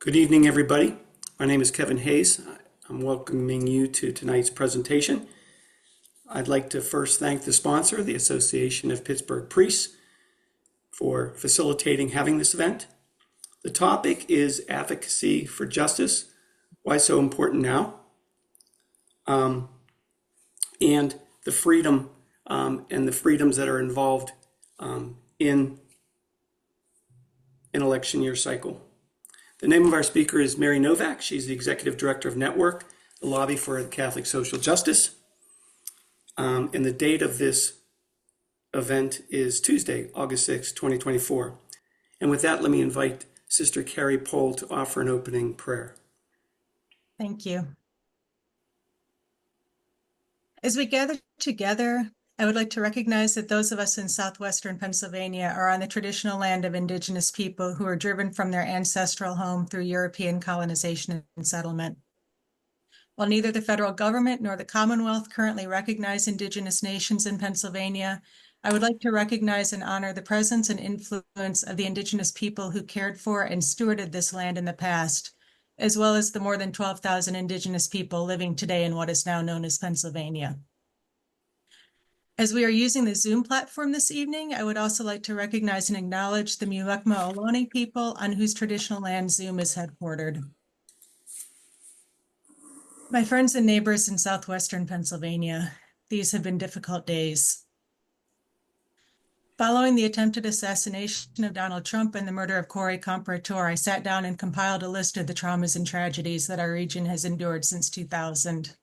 Good evening, everybody. My name is Kevin Hayes. I'm welcoming you to tonight's presentation. I'd like to first thank the sponsor, the Association of Pittsburgh Priests, for facilitating having this event. The topic is advocacy for justice, why so important now, and the freedom and the freedoms that are involved in an election year cycle. The name of our speaker is Mary Novak. She's the Executive Director of Network, the Lobby for Catholic Social Justice. And the date of this event is Tuesday, August 6, 2024. And with that, let me invite Sister Carrie Pohl to offer an opening prayer. Thank you. As we gather together, I would like to recognize that those of us in southwestern Pennsylvania are on the traditional land of Indigenous people who were driven from their ancestral home through European colonization and settlement. While neither the federal government nor the Commonwealth currently recognize Indigenous nations in Pennsylvania, I would like to recognize and honor the presence and influence of the Indigenous people who cared for and stewarded this land in the past, as well as the more than 12,000 Indigenous people living today in what is now known as Pennsylvania. As we are using the Zoom platform this evening, I would also like to recognize and acknowledge the Muwekma Ohlone people on whose traditional land Zoom is headquartered. My friends and neighbors in southwestern Pennsylvania, these have been difficult days. Following the attempted assassination of Donald Trump and the murder of Corey Comparator, I sat down and compiled a list of the traumas and tragedies that our region has endured since 2000.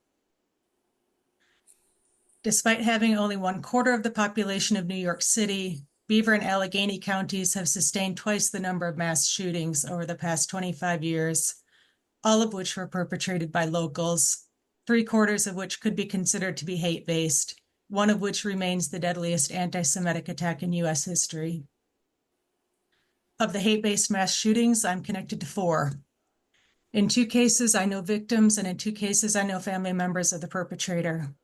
Despite having only 1/4 of the population of New York City, Beaver and Allegheny counties have sustained twice the number of mass shootings over the past 25 years, all of which were perpetrated by locals, 3/4 of which could be considered to be hate-based, one of which remains the deadliest anti-Semitic attack in U.S. history. Of the hate-based mass shootings, I'm connected to 4. In 2 cases, I know victims, and in 2 cases, I know family members of the perpetrator.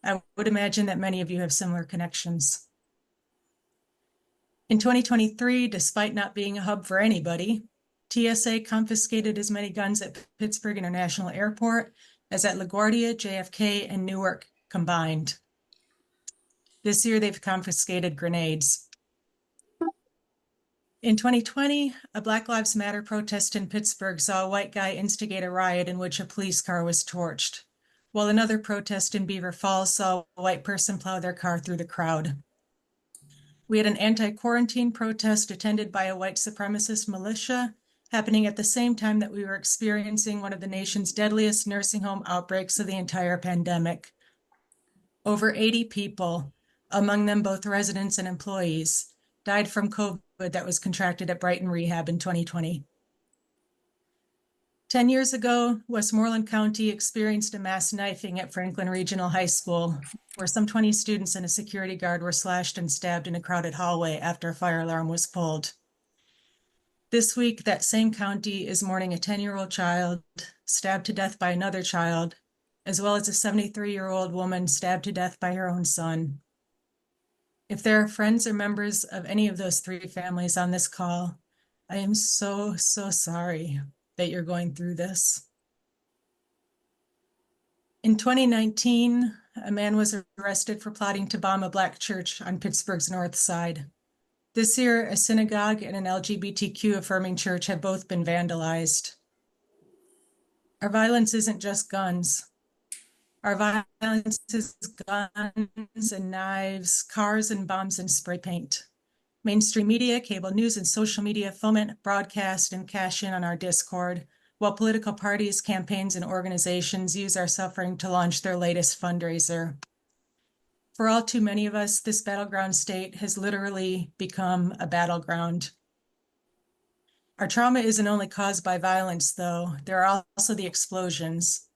I would imagine that many of you have similar connections. In 2023, despite not being a hub for anybody, TSA confiscated as many guns at Pittsburgh International Airport as at LaGuardia, JFK, and Newark combined. This year, they've confiscated grenades. In 2020, a Black Lives Matter protest in Pittsburgh saw a white guy instigate a riot in which a police car was torched, while another protest in Beaver Falls saw a white person plow their car through the crowd. We had an anti-quarantine protest attended by a white supremacist militia happening at the same time that we were experiencing one of the nation's deadliest nursing home outbreaks of the entire pandemic. Over 80 people, among them both residents and employees, died from COVID that was contracted at Brighton Rehab in 2020. 10 years ago, Westmoreland County experienced a mass knifing at Franklin Regional High School, where some 20 students and a security guard were slashed and stabbed in a crowded hallway after a fire alarm was pulled. This week, that same county is mourning a 10-year-old child stabbed to death by another child, as well as a 73-year-old woman stabbed to death by her own son. If there are friends or members of any of those 3 families on this call, I am so sorry that you're going through this. In 2019, a man was arrested for plotting to bomb a Black church on Pittsburgh's north side. This year, a synagogue and an LGBTQ affirming church have both been vandalized. Our violence isn't just guns. Our violence is guns and knives, cars and bombs and spray paint. Mainstream media, cable news, and social media foment, broadcast, and cash in on our discord, while political parties, campaigns, and organizations use our suffering to launch their latest fundraiser. For all too many of us, this battleground state has literally become a battleground. Our trauma isn't only caused by violence, though. There are also the explosions.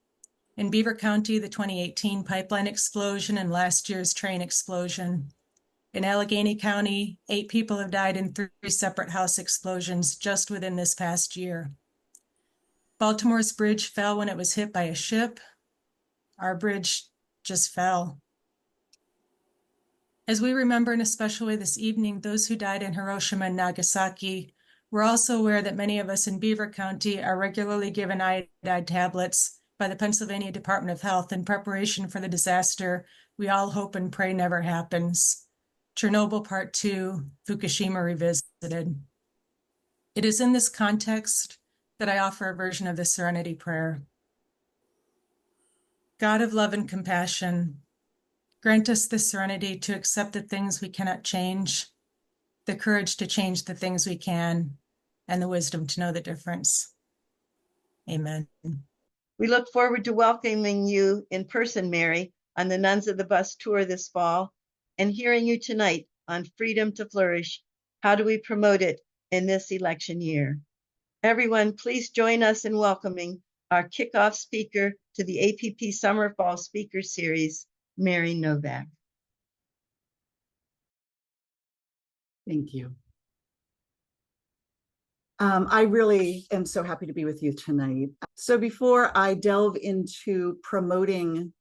In Beaver County, the 2018 pipeline explosion and last year's train explosion. In Allegheny County, 8 people have died in 3 separate house explosions just within this past year. Baltimore's bridge fell when it was hit by a ship. Our bridge just fell. As we remember in a special way this evening, those who died in Hiroshima and Nagasaki, We're also aware that many of us in Beaver County are regularly given iodide tablets by the Pennsylvania Department of Health in preparation for the disaster we all hope and pray never happens. Chernobyl Part 2, Fukushima Revisited. It is in this context that I offer a version of the Serenity Prayer. God of love and compassion, grant us the serenity to accept the things we cannot change, the courage to change the things we can, and the wisdom to know the difference. Amen. We look forward to welcoming you in person, Mary, on the Nuns of the Bus tour this fall, and hearing you tonight on Freedom to Flourish. How do we promote it in this election year? Everyone, please join us in welcoming our kickoff speaker to the APP Summer Fall Speaker Series, Mary Novak. Thank you. I really am so happy to be with you tonight. So before I delve into promoting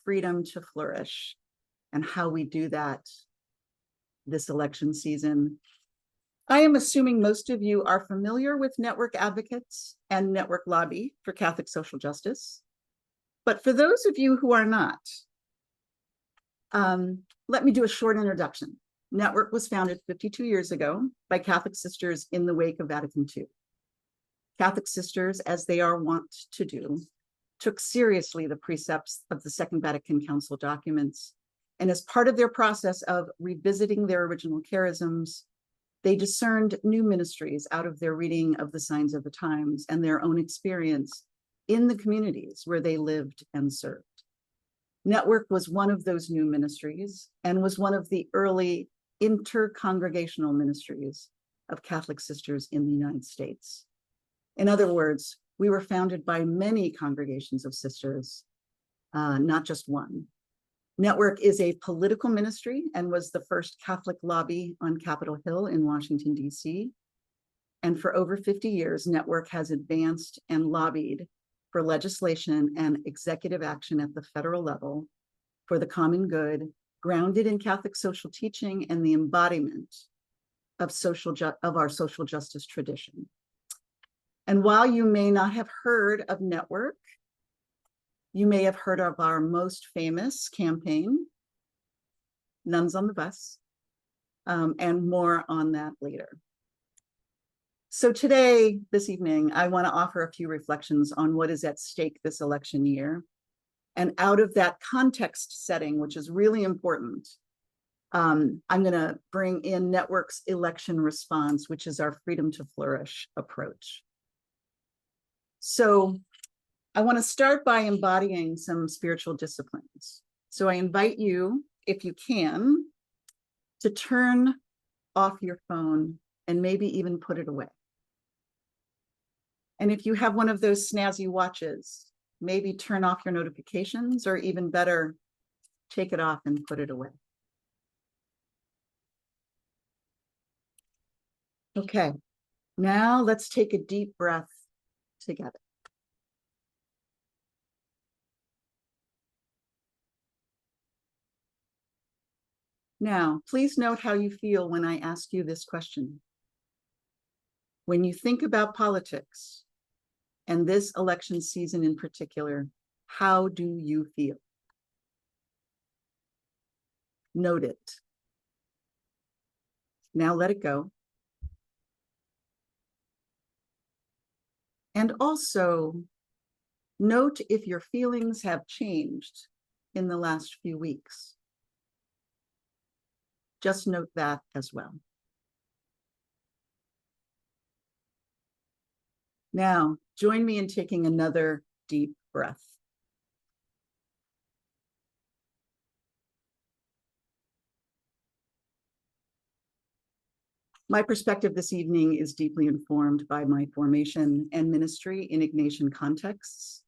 freedom to flourish and how we do that this election season, I am assuming most of you are familiar with Network Advocates and Network Lobby for Catholic Social Justice. But for those of you who are not, let me do a short introduction. Network was founded 52 years ago by Catholic sisters in the wake of Vatican II. Catholic sisters, as they are wont to do, took seriously the precepts of the Second Vatican Council documents, and as part of their process of revisiting their original charisms, they discerned new ministries out of their reading of the signs of the times and their own experience in the communities where they lived and served. Network was one of those new ministries and was one of the early intercongregational ministries of Catholic sisters in the United States. In other words, we were founded by many congregations of sisters, not just one. Network is a political ministry and was the first Catholic lobby on Capitol Hill in Washington, D.C. And for over 50 years, Network has advanced and lobbied for legislation and executive action at the federal level for the common good, grounded in Catholic social teaching and the embodiment of our social justice tradition. And while you may not have heard of Network, you may have heard of our most famous campaign, Nuns on the Bus, and more on that later. So today, this evening, I want to offer a few reflections on what is at stake this election year. And out of that context setting, which is really important, I'm going to bring in Network's election response, which is our Freedom to Flourish approach. So I want to start by embodying some spiritual disciplines. So I invite you, if you can, to turn off your phone and maybe even put it away. And if you have one of those snazzy watches, maybe turn off your notifications, or even better, take it off and put it away. Okay, now let's take a deep breath together. Now, please note how you feel when I ask you this question. When you think about politics, and this election season in particular, how do you feel? Note it. Now let it go. And also, note if your feelings have changed in the last few weeks. Just note that as well. Now, join me in taking another deep breath. My perspective this evening is deeply informed by my formation and ministry in Ignatian contexts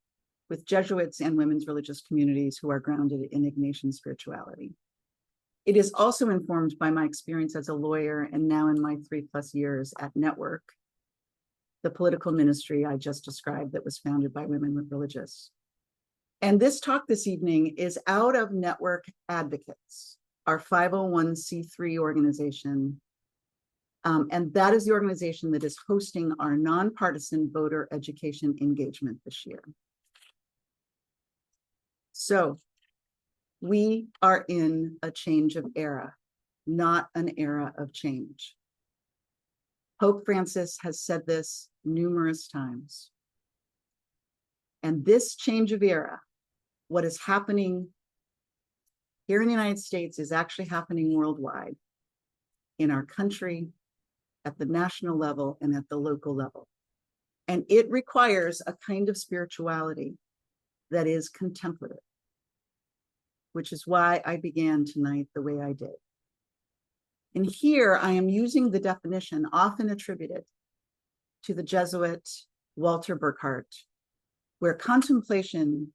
with Jesuits and women's religious communities who are grounded in Ignatian spirituality. It is also informed by my experience as a lawyer and now in my 3+ years at Network, the political ministry I just described that was founded by women religious. And this talk this evening is out of Network Advocates, our 501c3 organization And that is the organization that is hosting our nonpartisan voter education engagement this year. So we are in a change of era, not an era of change. Pope Francis has said this numerous times. And this change of era, what is happening here in the United States is actually happening worldwide, in our country, at the national level, and at the local level. And it requires a kind of spirituality that is contemplative, which is why I began tonight the way I did. And here I am using the definition often attributed to the Jesuit Walter Burkhardt, where contemplation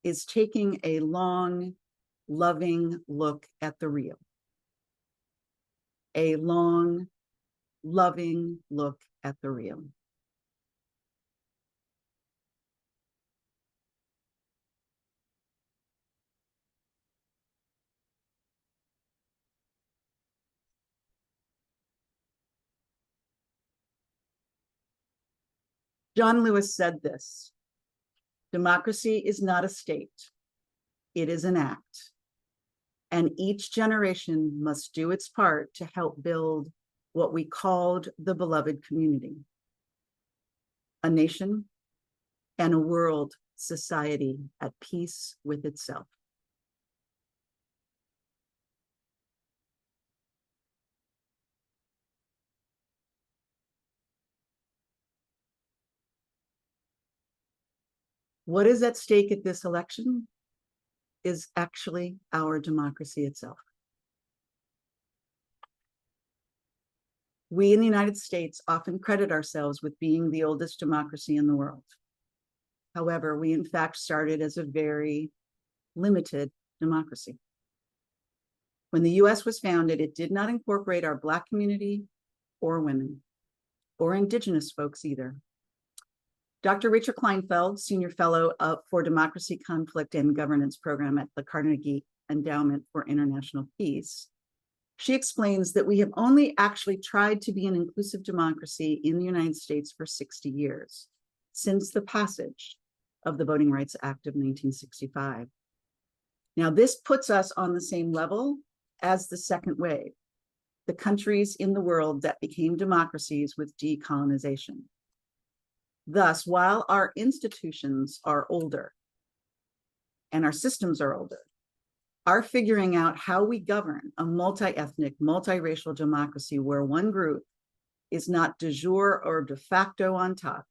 is taking a long, loving look at the real. A long, loving look at the real. John Lewis said this: democracy is not a state, it is an act. And each generation must do its part to help build what we called the beloved community, a nation and a world society at peace with itself. What is at stake at this election is actually our democracy itself. We in the United States often credit ourselves with being the oldest democracy in the world. However, we in fact started as a very limited democracy. When the US was founded, it did not incorporate our Black community or women or Indigenous folks either. Dr. Rachel Kleinfeld, Senior Fellow for Democracy, Conflict, and Governance Program at the Carnegie Endowment for International Peace, she explains that we have only actually tried to be an inclusive democracy in the United States for 60 years, since the passage of the Voting Rights Act of 1965. Now, this puts us on the same level as the second wave, the countries in the world that became democracies with decolonization. Thus, while our institutions are older and our systems are older, our figuring out how we govern a multi-ethnic, multiracial democracy where one group is not de jure or de facto on top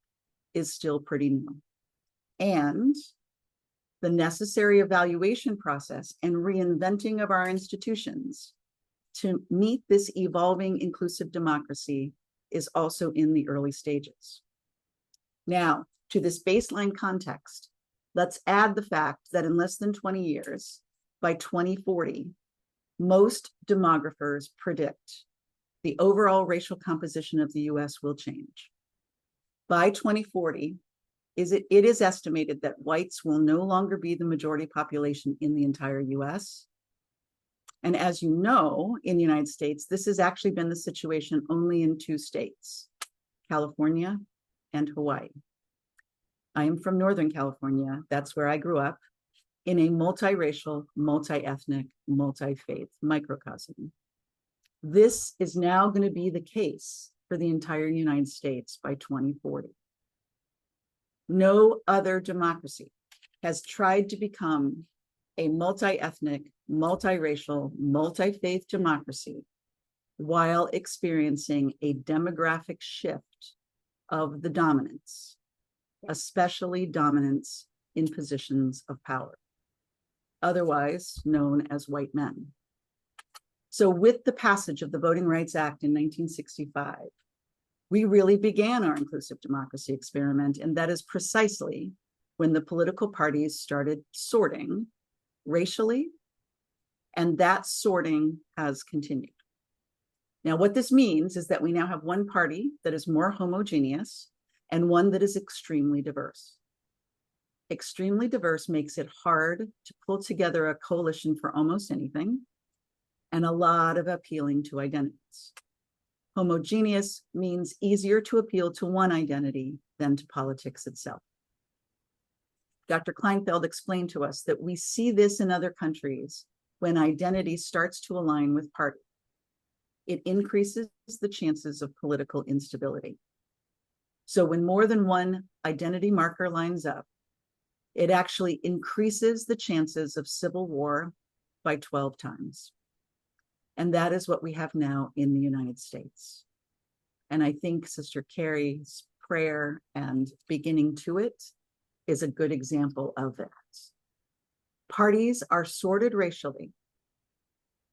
is still pretty new. And the necessary evaluation process and reinventing of our institutions to meet this evolving inclusive democracy is also in the early stages. Now, to this baseline context, let's add the fact that in less than 20 years, by 2040, most demographers predict the overall racial composition of the US will change. By 2040, it is estimated that whites will no longer be the majority population in the entire US. And as you know, in the United States, this has actually been the situation only in 2 states, California and Hawaii. I am from Northern California. That's where I grew up, in a multiracial, multi-ethnic, multi-faith microcosm. This is now going to be the case for the entire United States by 2040. No other democracy has tried to become a multi-ethnic, multiracial, multi-faith democracy while experiencing a demographic shift of the dominance, especially dominance in positions of power, otherwise known as white men. So with the passage of the Voting Rights Act in 1965, we really began our inclusive democracy experiment, and that is precisely when the political parties started sorting racially, and that sorting has continued. Now, what this means is that we now have one party that is more homogeneous and one that is extremely diverse. Extremely diverse makes it hard to pull together a coalition for almost anything, and a lot of appealing to identities. Homogeneous means easier to appeal to one identity than to politics itself. Dr. Kleinfeld explained to us that we see this in other countries when identity starts to align with party. It increases the chances of political instability. So when more than one identity marker lines up, it actually increases the chances of civil war by 12 times. And that is what we have now in the United States. And I think Sister Carrie's prayer and beginning to it is a good example of that. Parties are sorted racially,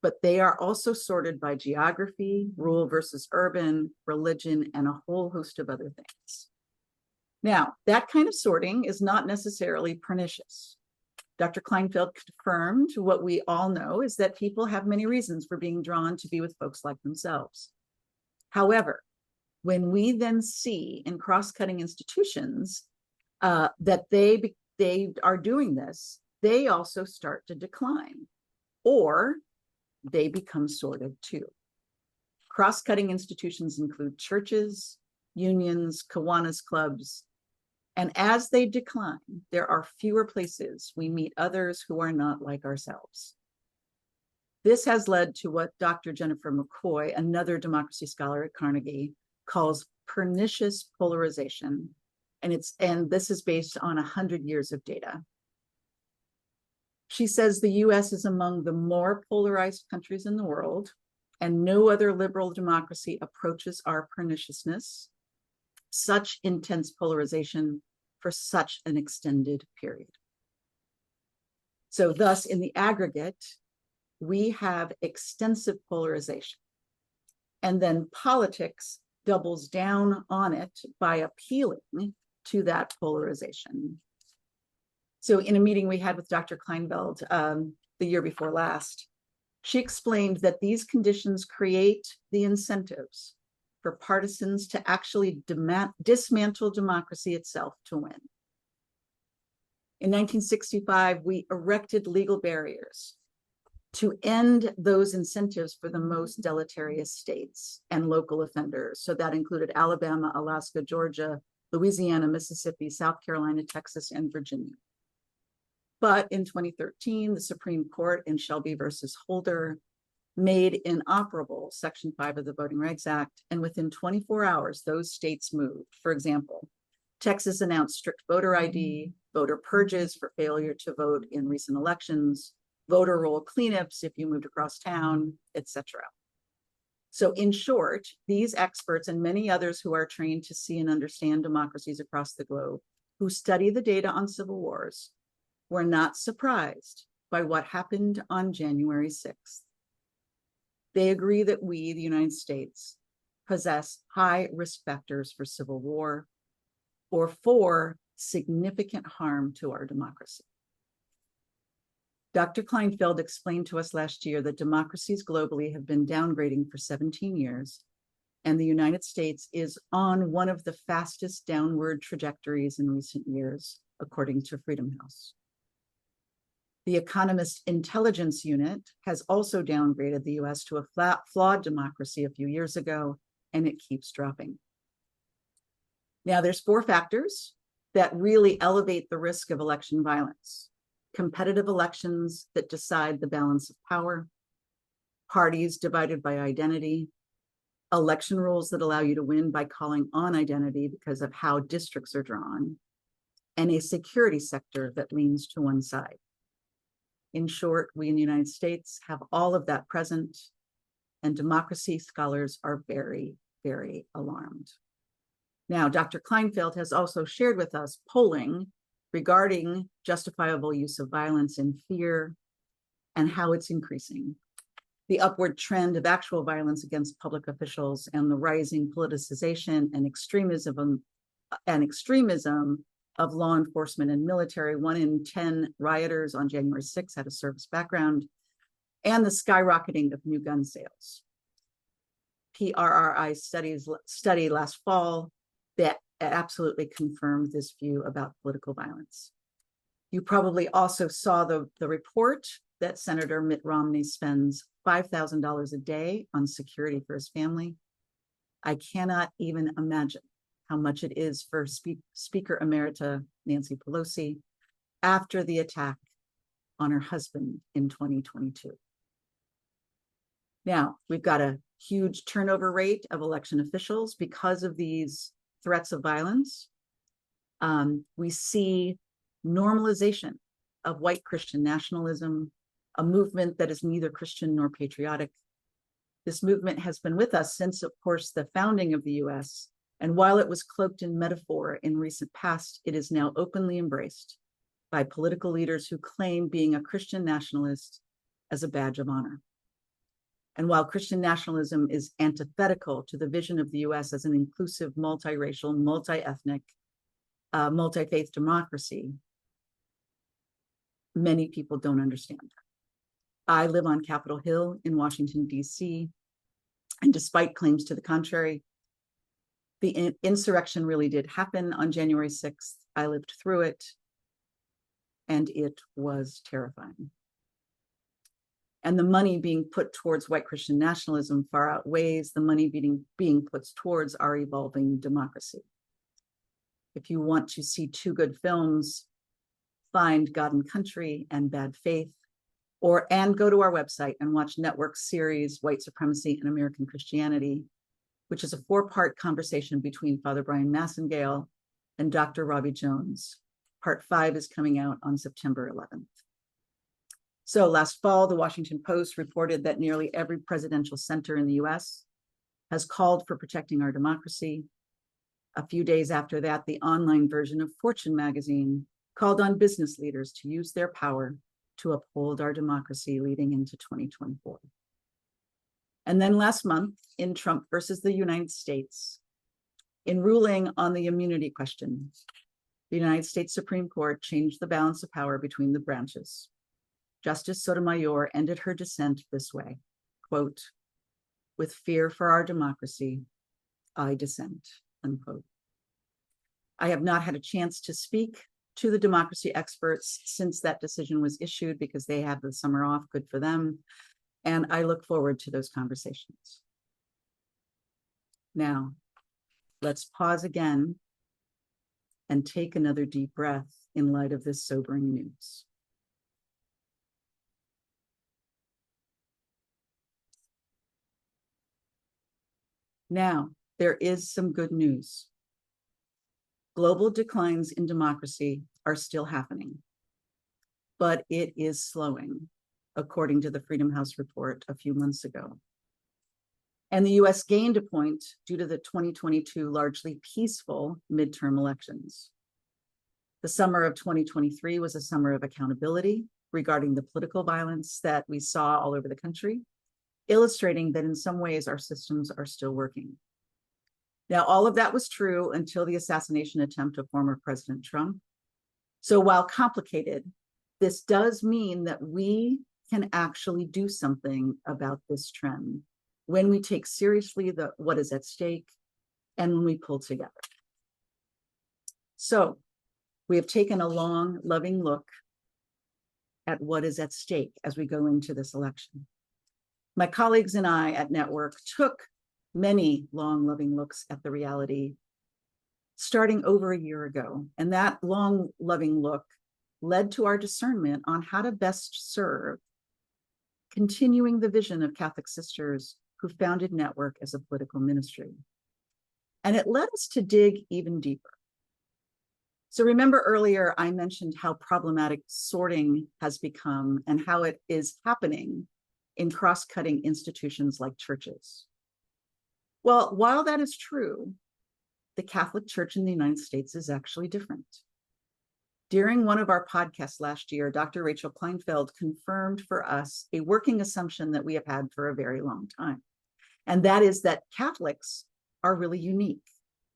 but they are also sorted by geography, rural versus urban, religion, and a whole host of other things. Now, that kind of sorting is not necessarily pernicious. Dr. Kleinfeld confirmed what we all know is that people have many reasons for being drawn to be with folks like themselves. However, when we then see in cross-cutting institutions that they are doing this, they also start to decline, or they become sorted too. Cross-cutting institutions include churches, unions, Kiwanis clubs, and as they decline, there are fewer places we meet others who are not like ourselves. This has led to what Dr. Jennifer McCoy, another democracy scholar at Carnegie, calls pernicious polarization. And this is based on 100 years of data. She says the US is among the more polarized countries in the world, and no other liberal democracy approaches our perniciousness, such intense polarization for such an extended period. So thus, in the aggregate, we have extensive polarization. And then politics doubles down on it by appealing to that polarization. So in a meeting we had with Dr. Kleinfeld the year before last, she explained that these conditions create the incentives for partisans to actually dismantle democracy itself to win. In 1965, we erected legal barriers to end those incentives for the most deleterious states and local offenders. So that included Alabama, Alaska, Georgia, Louisiana, Mississippi, South Carolina, Texas, and Virginia. But in 2013, the Supreme Court in Shelby versus Holder made inoperable Section 5 of the Voting Rights Act, and within 24 hours, those states moved. For example, Texas announced strict voter ID, voter purges for failure to vote in recent elections, voter roll cleanups if you moved across town, etc. So in short, these experts and many others who are trained to see and understand democracies across the globe, who study the data on civil wars, were not surprised by what happened on January 6th. They agree that we, the United States, possess high risk factors for civil war or for significant harm to our democracy. Dr. Kleinfeld explained to us last year that democracies globally have been downgrading for 17 years, and the United States is on one of the fastest downward trajectories in recent years, according to Freedom House. The Economist Intelligence Unit has also downgraded the US to a flawed democracy a few years ago, and it keeps dropping. Now, there's 4 factors that really elevate the risk of election violence: competitive elections that decide the balance of power, parties divided by identity, election rules that allow you to win by calling on identity because of how districts are drawn, and a security sector that leans to one side. In short, we in the United States have all of that present, and democracy scholars are very, very alarmed. Now, Dr. Kleinfeld has also shared with us polling regarding justifiable use of violence and fear and how it's increasing, the upward trend of actual violence against public officials, and the rising politicization and extremism of law enforcement and military. 1 in 10 rioters on January 6th had a service background, and the skyrocketing of new gun sales. PRRI study last fall that absolutely confirmed this view about political violence. You probably also saw the report that Senator Mitt Romney spends $5,000 a day on security for his family. I cannot even imagine how much it is for Speaker Emerita Nancy Pelosi after the attack on her husband in 2022. Now, we've got a huge turnover rate of election officials because of these threats of violence. We see normalization of white Christian nationalism, a movement that is neither Christian nor patriotic. This movement has been with us since, of course, the founding of the US. And while it was cloaked in metaphor in recent past, it is now openly embraced by political leaders who claim being a Christian nationalist as a badge of honor. And while Christian nationalism is antithetical to the vision of the US as an inclusive, multiracial, multi-ethnic, multi-faith democracy, many people don't understand. I live on Capitol Hill in Washington, D.C., and despite claims to the contrary, the insurrection really did happen on January 6th. I lived through it, and it was terrifying. And the money being put towards white Christian nationalism far outweighs the money being put towards our evolving democracy. If you want to see two good films, find God and Country and Bad Faith, and go to our website and watch Network's series, White Supremacy and American Christianity, which is a 4-part conversation between Father Brian Massengale and Dr. Robbie Jones. Part 5 is coming out on September 11th. So last fall, the Washington Post reported that nearly every presidential center in the US has called for protecting our democracy. A few days after that, the online version of Fortune magazine called on business leaders to use their power to uphold our democracy leading into 2024. And then last month, in Trump versus the United States, in ruling on the immunity question, the United States Supreme Court changed the balance of power between the branches. Justice Sotomayor ended her dissent this way, quote, "With fear for our democracy, I dissent," unquote. I have not had a chance to speak to the democracy experts since that decision was issued because they had the summer off, good for them. And I look forward to those conversations. Now, let's pause again and take another deep breath in light of this sobering news. Now, there is some good news. Global declines in democracy are still happening, but it is slowing, according to the Freedom House report a few months ago. And the US gained a point due to the 2022 largely peaceful midterm elections. The summer of 2023 was a summer of accountability regarding the political violence that we saw all over the country, illustrating that in some ways our systems are still working. Now, all of that was true until the assassination attempt of former President Trump. So while complicated, this does mean that we can actually do something about this trend when we take seriously what is at stake and when we pull together. So we have taken a long, loving look at what is at stake as we go into this election. My colleagues and I at Network took many long, loving looks at the reality starting over a year ago. And that long, loving look led to our discernment on how to best serve continuing the vision of Catholic sisters who founded Network as a political ministry. And it led us to dig even deeper. So remember earlier, I mentioned how problematic sorting has become and how it is happening in cross-cutting institutions like churches. Well, while that is true, the Catholic Church in the United States is actually different. During one of our podcasts last year, Dr. Rachel Kleinfeld confirmed for us a working assumption that we have had for a very long time. And that is that Catholics are really unique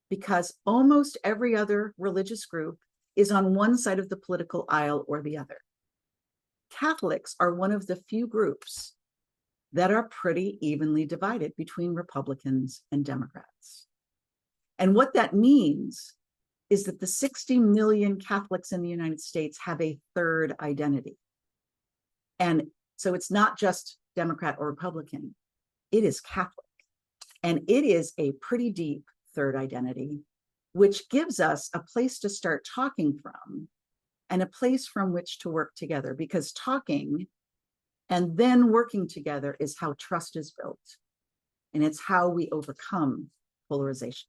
because almost every other religious group is on one side of the political aisle or the other. Catholics are one of the few groups that are pretty evenly divided between Republicans and Democrats. And what that means is that the 60 million Catholics in the United States have a third identity. And so it's not just Democrat or Republican, it is Catholic. And it is a pretty deep third identity, which gives us a place to start talking from and a place from which to work together, because talking and then working together is how trust is built. And it's how we overcome polarization.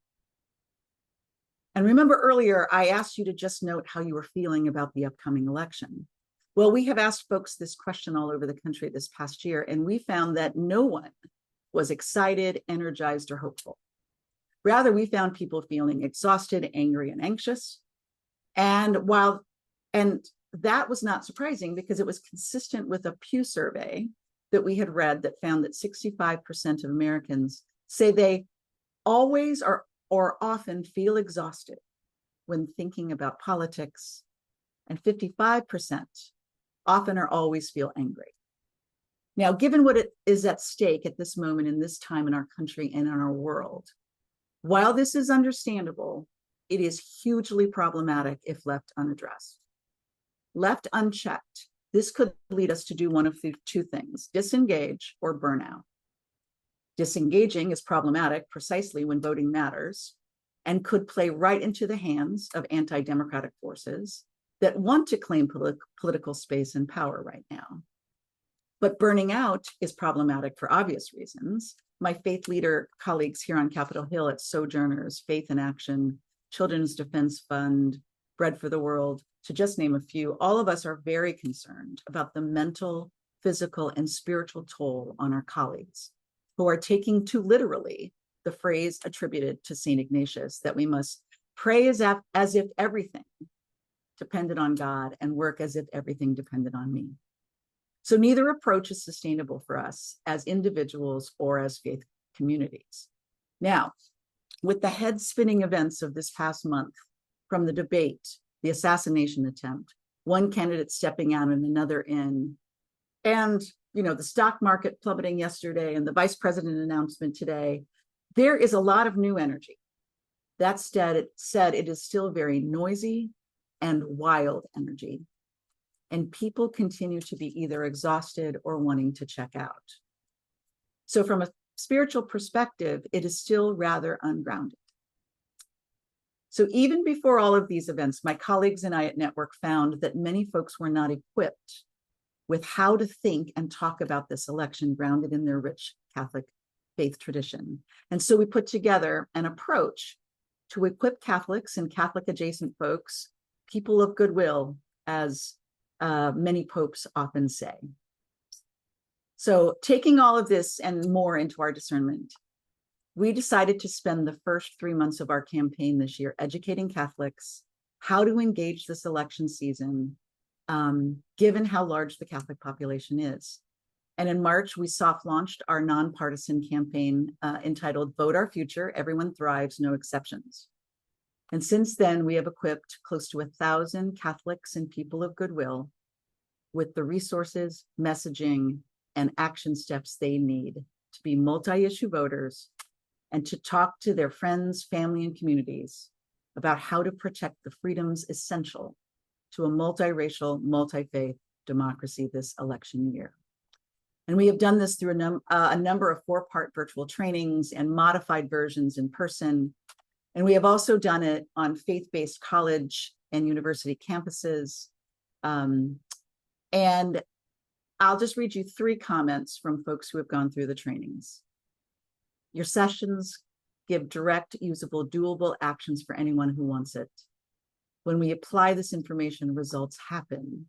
And remember earlier, I asked you to just note how you were feeling about the upcoming election. Well, we have asked folks this question all over the country this past year, and we found that no one was excited, energized, or hopeful. Rather, we found people feeling exhausted, angry, and anxious. And that was not surprising, because it was consistent with a Pew survey that we had read that found that 65% of Americans say they always or often feel exhausted when thinking about politics, and 55% often or always feel angry. Now, given what it is at stake at this moment in this time in our country and in our world, while this is understandable, it is hugely problematic if left unaddressed. Left unchecked, this could lead us to do one of the two things: disengage or burnout. Disengaging is problematic precisely when voting matters, and could play right into the hands of anti-democratic forces that want to claim political space and power right now. But burning out is problematic for obvious reasons. My faith leader colleagues here on Capitol Hill at Sojourners, Faith in Action, Children's Defense Fund, Bread for the World, to just name a few, all of us are very concerned about the mental, physical, and spiritual toll on our colleagues, who are taking too literally the phrase attributed to St. Ignatius that we must pray as if everything depended on God and work as if everything depended on me. So neither approach is sustainable for us as individuals or as faith communities. Now, with the head-spinning events of this past month, from the debate, the assassination attempt, one candidate stepping out and another in, and the stock market plummeting yesterday and the vice president announcement today, there is a lot of new energy. That said, it is still very noisy and wild energy. And people continue to be either exhausted or wanting to check out. So from a spiritual perspective, it is still rather ungrounded. So even before all of these events, my colleagues and I at Network found that many folks were not equipped with how to think and talk about this election grounded in their rich Catholic faith tradition. And so we put together an approach to equip Catholics and Catholic adjacent folks, people of goodwill, as many popes often say. So taking all of this and more into our discernment, we decided to spend the first 3 months of our campaign this year educating Catholics how to engage this election season, given how large the Catholic population is. And in March, we soft launched our nonpartisan campaign entitled Vote Our Future, Everyone Thrives, No Exceptions. And since then, we have equipped close to 1,000 Catholics and people of goodwill with the resources, messaging, and action steps they need to be multi-issue voters and to talk to their friends, family, and communities about how to protect the freedoms essential to a multiracial, multi-faith democracy this election year. And we have done this through a number of 4-part virtual trainings and modified versions in person. And we have also done it on faith-based college and university campuses. And I'll just read you 3 comments from folks who have gone through the trainings. Your sessions give direct, usable, doable actions for anyone who wants it. When we apply this information, results happen.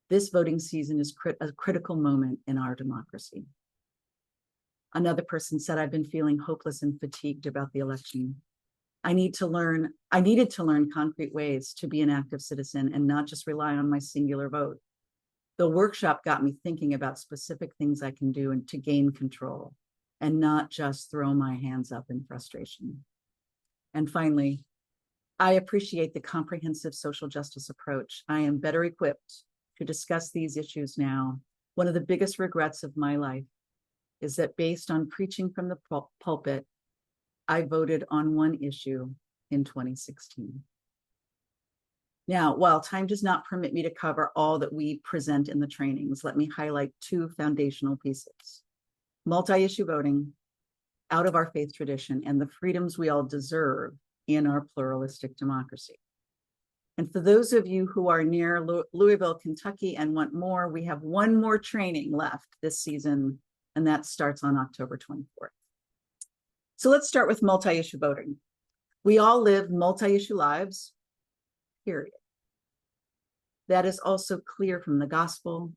This voting season is a critical moment in our democracy. Another person said, I've been feeling hopeless and fatigued about the election. I needed to learn concrete ways to be an active citizen and not just rely on my singular vote. The workshop got me thinking about specific things I can do and to gain control and not just throw my hands up in frustration. And finally, I appreciate the comprehensive social justice approach. I am better equipped to discuss these issues now. One of the biggest regrets of my life is that based on preaching from the pulpit, I voted on one issue in 2016. Now, while time does not permit me to cover all that we present in the trainings, let me highlight 2 foundational pieces: multi-issue voting out of our faith tradition and the freedoms we all deserve in our pluralistic democracy. And for those of you who are near Louisville, Kentucky and want more, we have one more training left this season, and that starts on October 24th. So let's start with multi-issue voting. We all live multi-issue lives, period. That is also clear from the gospel,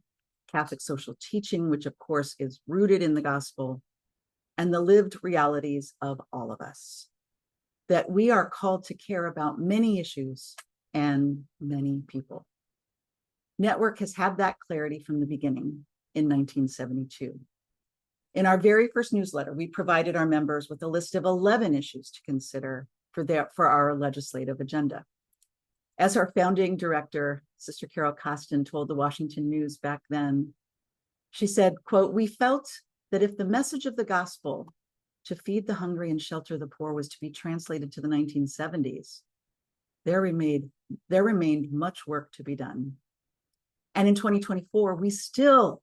Catholic social teaching, which of course is rooted in the gospel, and the lived realities of all of us, that we are called to care about many issues and many people. Network has had that clarity from the beginning in 1972. In our very first newsletter, we provided our members with a list of 11 issues to consider for our legislative agenda. As our founding director, Sister Carol Costin, told the Washington News back then, she said, quote, "We felt that if the message of the gospel to feed the hungry and shelter the poor was to be translated to the 1970s, there remained much work to be done. And in 2024, we still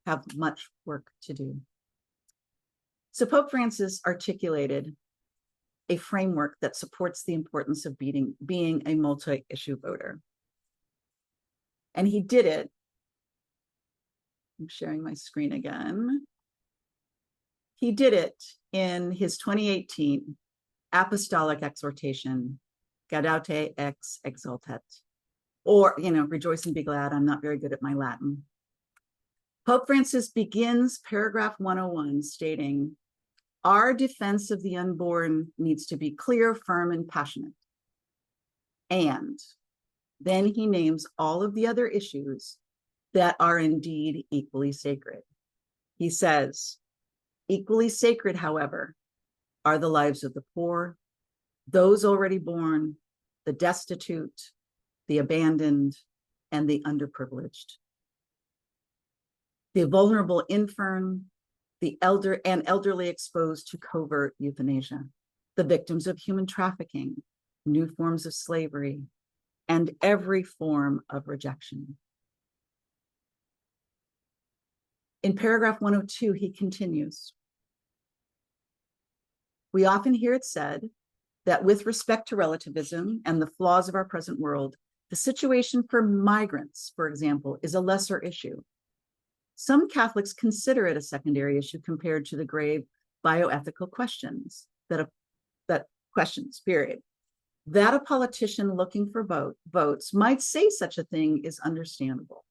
have much work to do." So Pope Francis articulated a framework that supports the importance of being a multi-issue voter. And he did it. I'm sharing my screen again. He did it in his 2018 apostolic exhortation, Gaudete ex exultet, or, rejoice and be glad. I'm not very good at my Latin. Pope Francis begins paragraph 101 stating, "Our defense of the unborn needs to be clear, firm, and passionate." And then he names all of the other issues that are indeed equally sacred. He says, "Equally sacred, however, are the lives of the poor, those already born, the destitute, the abandoned, and the underprivileged, the vulnerable infirm, the elderly exposed to covert euthanasia, the victims of human trafficking, new forms of slavery, and every form of rejection." In paragraph 102, he continues, "We often hear it said that with respect to relativism and the flaws of our present world, the situation for migrants, for example, is a lesser issue. Some Catholics consider it a secondary issue compared to the grave bioethical questions that a politician looking for votes might say such a thing is understandable,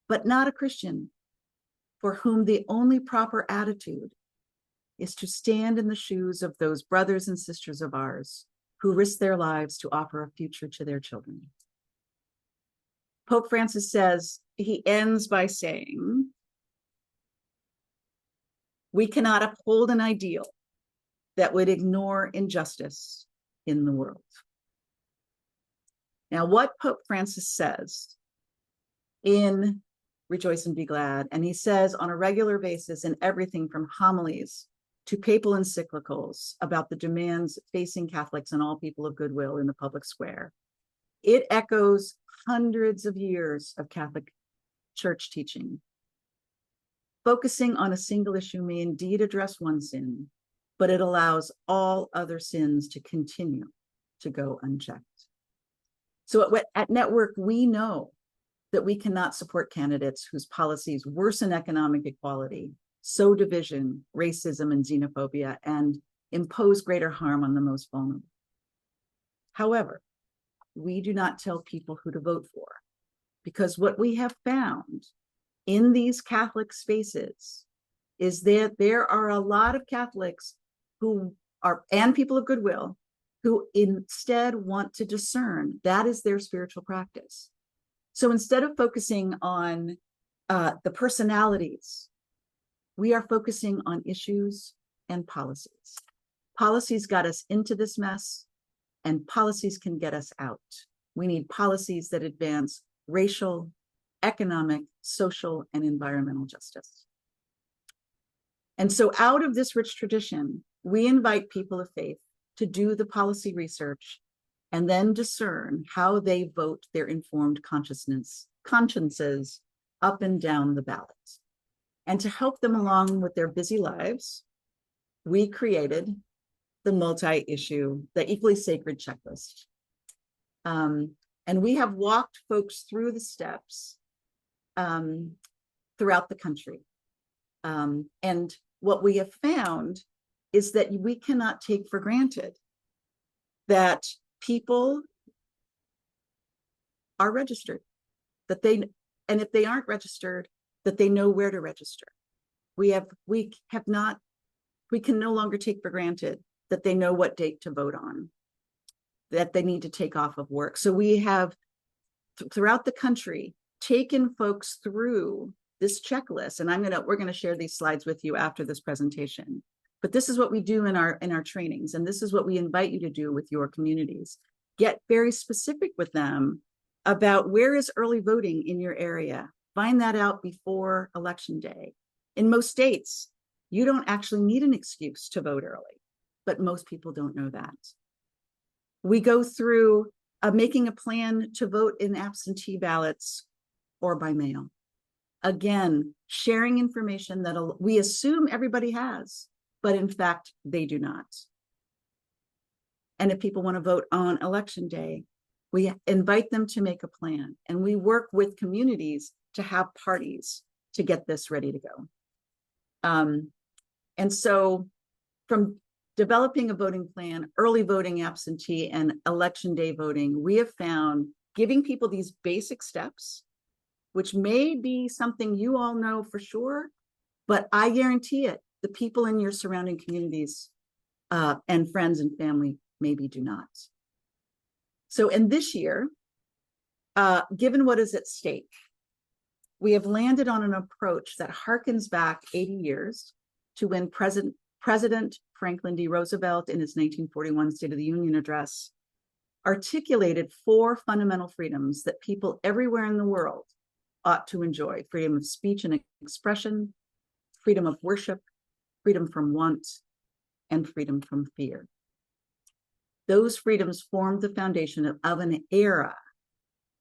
but not a Christian for whom the only proper attitude is to stand in the shoes of those brothers and sisters of ours who risk their lives to offer a future to their children." Pope Francis says, he ends by saying, "We cannot uphold an ideal that would ignore injustice in the world." Now, what Pope Francis says in Rejoice and Be Glad, and he says on a regular basis in everything from homilies to papal encyclicals about the demands facing Catholics and all people of goodwill in the public square, it echoes hundreds of years of Catholic Church teaching. Focusing on a single issue may indeed address one sin, but it allows all other sins to continue to go unchecked. So at Network, we know that we cannot support candidates whose policies worsen economic equality, sow division, racism, and xenophobia, and impose greater harm on the most vulnerable. However, we do not tell people who to vote for, because what we have found in these Catholic spaces is that there are a lot of Catholics and people of goodwill who instead want to discern. That is their spiritual practice. So instead of focusing on the personalities, we are focusing on issues and policies. Policies got us into this mess, and policies can get us out. We need policies that advance racial, economic, social, and environmental justice. And so out of this rich tradition, we invite people of faith to do the policy research and then discern how they vote their informed consciences up and down the ballot. And to help them along with their busy lives, we created the multi-issue, the equally sacred checklist. And we have walked folks through the steps throughout the country. And what we have found is that we cannot take for granted that people are registered, and if they aren't registered, that they know where to register. We can no longer take for granted that they know what date to vote on, that they need to take off of work. So we have throughout the country taken folks through this checklist, and we're gonna share these slides with you after this presentation. But this is what we do in our trainings, and this is what we invite you to do with your communities. Get very specific with them about where is early voting in your area. Find that out before election day. In most states, you don't actually need an excuse to vote early, but most people don't know that. We go through making a plan to vote in absentee ballots or by mail. Again, sharing information that we assume everybody has, but in fact, they do not. And if people want to vote on election day, we invite them to make a plan, and we work with communities to have parties to get this ready to go. And so from developing a voting plan, early voting, absentee, and election day voting, we have found giving people these basic steps, which may be something you all know for sure, but I guarantee it, the people in your surrounding communities and friends and family maybe do not. So in this year, given what is at stake, we have landed on an approach that harkens back 80 years to when President Franklin D. Roosevelt in his 1941 State of the Union address articulated 4 fundamental freedoms that people everywhere in the world ought to enjoy: freedom of speech and expression, freedom of worship, freedom from want, and freedom from fear. Those freedoms formed the foundation of an era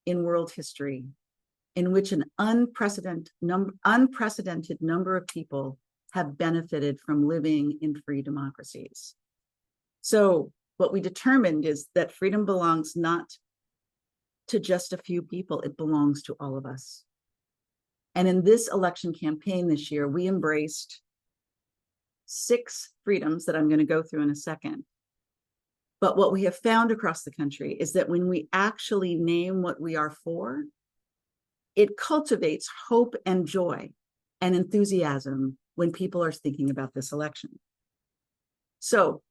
in world history in which an unprecedented number of people have benefited from living in free democracies. So what we determined is that freedom belongs not to just a few people, it belongs to all of us. And in this election campaign this year, we embraced 6 freedoms that I'm going to go through in a second. But what we have found across the country is that when we actually name what we are for, it cultivates hope and joy and enthusiasm when people are thinking about this election. So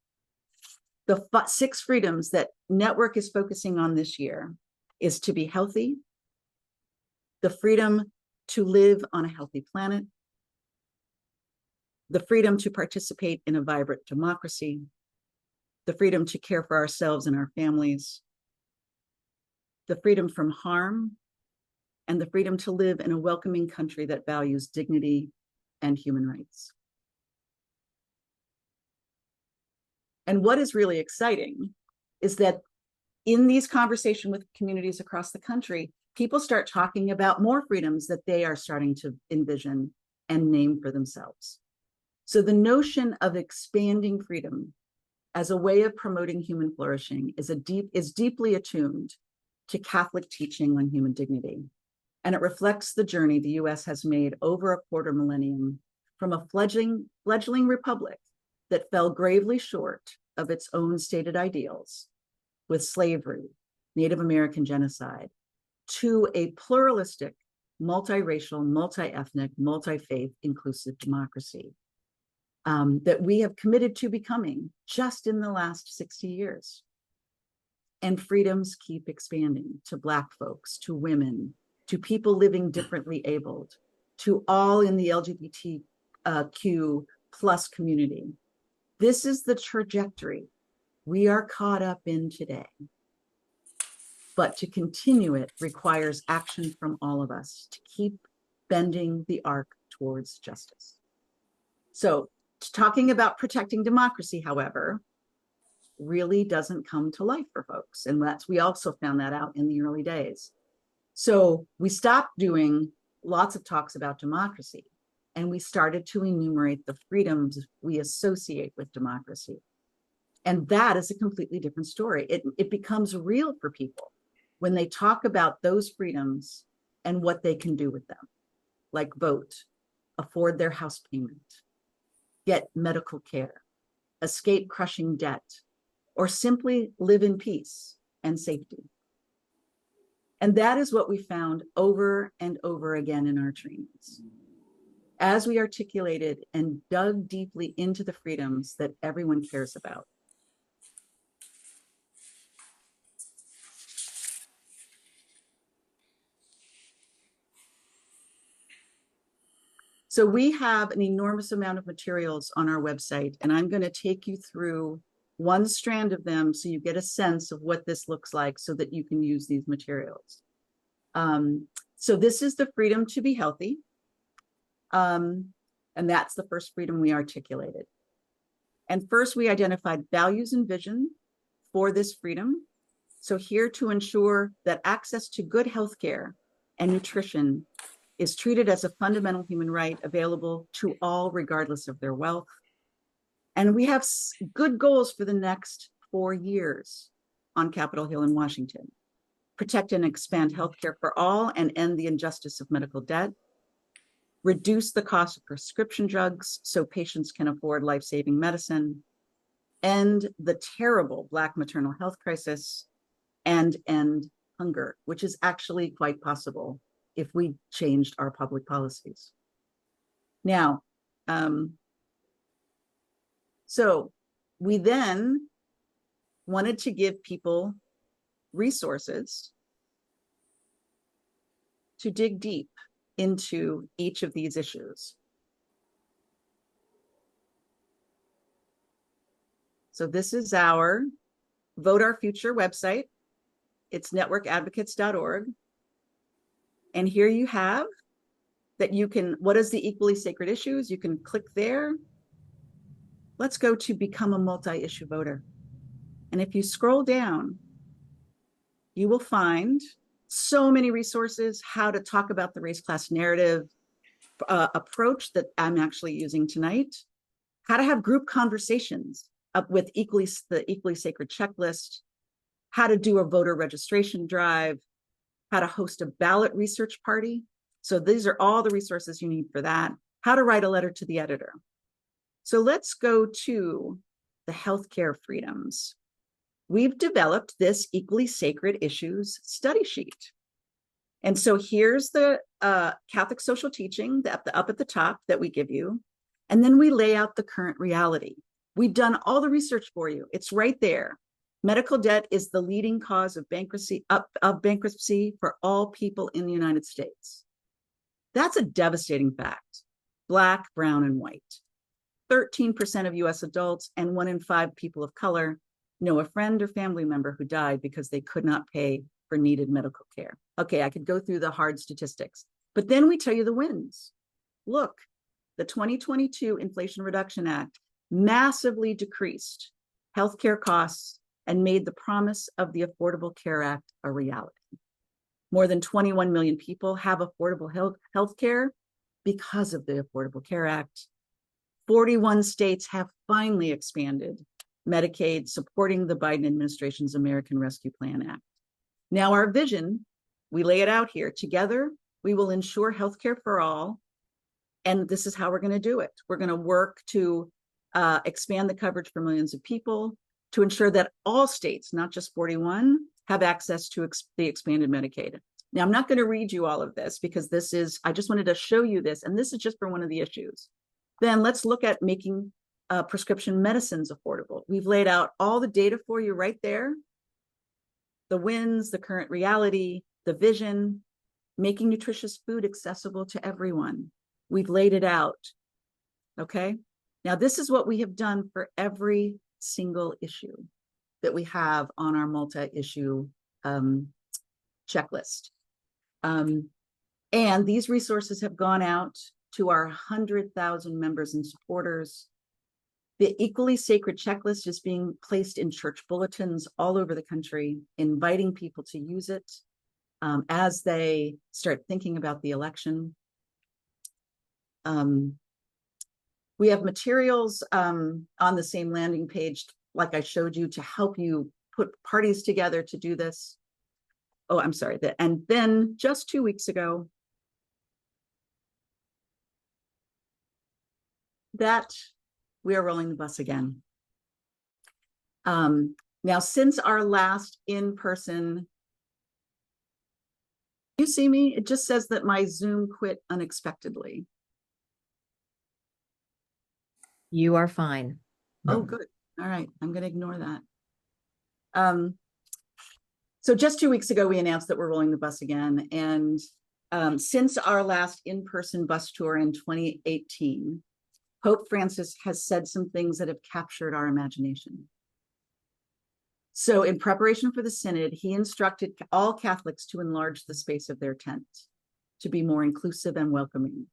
the 6 freedoms that Network is focusing on this year is to be healthy, the freedom to live on a healthy planet, the freedom to participate in a vibrant democracy, the freedom to care for ourselves and our families, the freedom from harm, and the freedom to live in a welcoming country that values dignity and human rights. And what is really exciting is that in these conversations with communities across the country, people start talking about more freedoms that they are starting to envision and name for themselves. So the notion of expanding freedom as a way of promoting human flourishing is deeply attuned to Catholic teaching on human dignity. And it reflects the journey the US has made over a quarter millennium from a fledgling republic that fell gravely short of its own stated ideals with slavery, Native American genocide, to a pluralistic, multiracial, multi-ethnic, multi-faith, inclusive democracy that we have committed to becoming just in the last 60 years. And freedoms keep expanding to Black folks, to women, to people living differently abled, to all in the LGBTQ plus community. This is the trajectory we are caught up in today. But to continue it requires action from all of us to keep bending the arc towards justice. So talking about protecting democracy, however, really doesn't come to life for folks. And we also found that out in the early days. So we stopped doing lots of talks about democracy and we started to enumerate the freedoms we associate with democracy. And that is a completely different story. It becomes real for people when they talk about those freedoms and what they can do with them, like vote, afford their house payment, get medical care, escape crushing debt, or simply live in peace and safety. And that is what we found over and over again in our trainings. As we articulated and dug deeply into the freedoms that everyone cares about. So we have an enormous amount of materials on our website, and I'm going to take you through one strand of them so you get a sense of what this looks like so that you can use these materials. So this is the freedom to be healthy. And that's the first freedom we articulated. And first we identified values and vision for this freedom. So here to ensure that access to good healthcare and nutrition is treated as a fundamental human right available to all regardless of their wealth. And we have good goals for the next 4 years on Capitol Hill in Washington. Protect and expand healthcare for all and end the injustice of medical debt. Reduce the cost of prescription drugs so patients can afford life-saving medicine. End the terrible Black maternal health crisis and end hunger, which is actually quite possible if we changed our public policies. Now, so we then wanted to give people resources to dig deep into each of these issues. So this is our Vote Our Future website. It's networkadvocates.org. And here you have that you can, what is the equally sacred issues? You can click there. Let's go to become a multi-issue voter. And if you scroll down, you will find so many resources, how to talk about the race class narrative approach that I'm actually using tonight, how to have group conversations with the equally sacred checklist, how to do a voter registration drive, how to host a ballot research party. So these are all the resources you need for that, how to write a letter to the editor. So let's go to the healthcare freedoms. We've developed this equally sacred issues study sheet. And so here's the Catholic social teaching up at the top that we give you. And then we lay out the current reality. We've done all the research for you. It's right there. Medical debt is the leading cause of bankruptcy for all people in the United States. That's a devastating fact. Black, brown, and white. 13% of US adults and 1 in 5 people of color know a friend or family member who died because they could not pay for needed medical care. Okay, I could go through the hard statistics, but then we tell you the wins. Look, the 2022 Inflation Reduction Act massively decreased healthcare costs and made the promise of the Affordable Care Act a reality. More than 21 million people have affordable health care because of the Affordable Care Act. 41 states have finally expanded Medicaid, supporting the Biden administration's American Rescue Plan Act. Now our vision, we lay it out here. Together, we will ensure healthcare for all. And this is how we're going to do it. We're going to work to expand the coverage for millions of people, to ensure that all states, not just 41, have access to the expanded Medicaid. Now, I'm not going to read you all of this because I just wanted to show you this, and this is just for one of the issues. Then let's look at making prescription medicines affordable. We've laid out all the data for you right there. The wins, the current reality, the vision, making nutritious food accessible to everyone. We've laid it out, okay? Now, this is what we have done for every single issue that we have on our multi-issue checklist. And these resources have gone out to our 100,000 members and supporters. The equally sacred checklist is being placed in church bulletins all over the country, inviting people to use it as they start thinking about the election. We have materials on the same landing page, like I showed you, to help you put parties together to do this. Oh, I'm sorry. And then just 2 weeks ago, that we are rolling the bus again. Now, since our last in-person, you see me? It just says that my Zoom quit unexpectedly. You are fine. Oh, good. All right. I'm going to ignore that. So just 2 weeks ago, we announced that we're rolling the bus again. And since our last in-person bus tour in 2018, Pope Francis has said some things that have captured our imagination. So in preparation for the synod, he instructed all Catholics to enlarge the space of their tent, to be more inclusive and welcoming.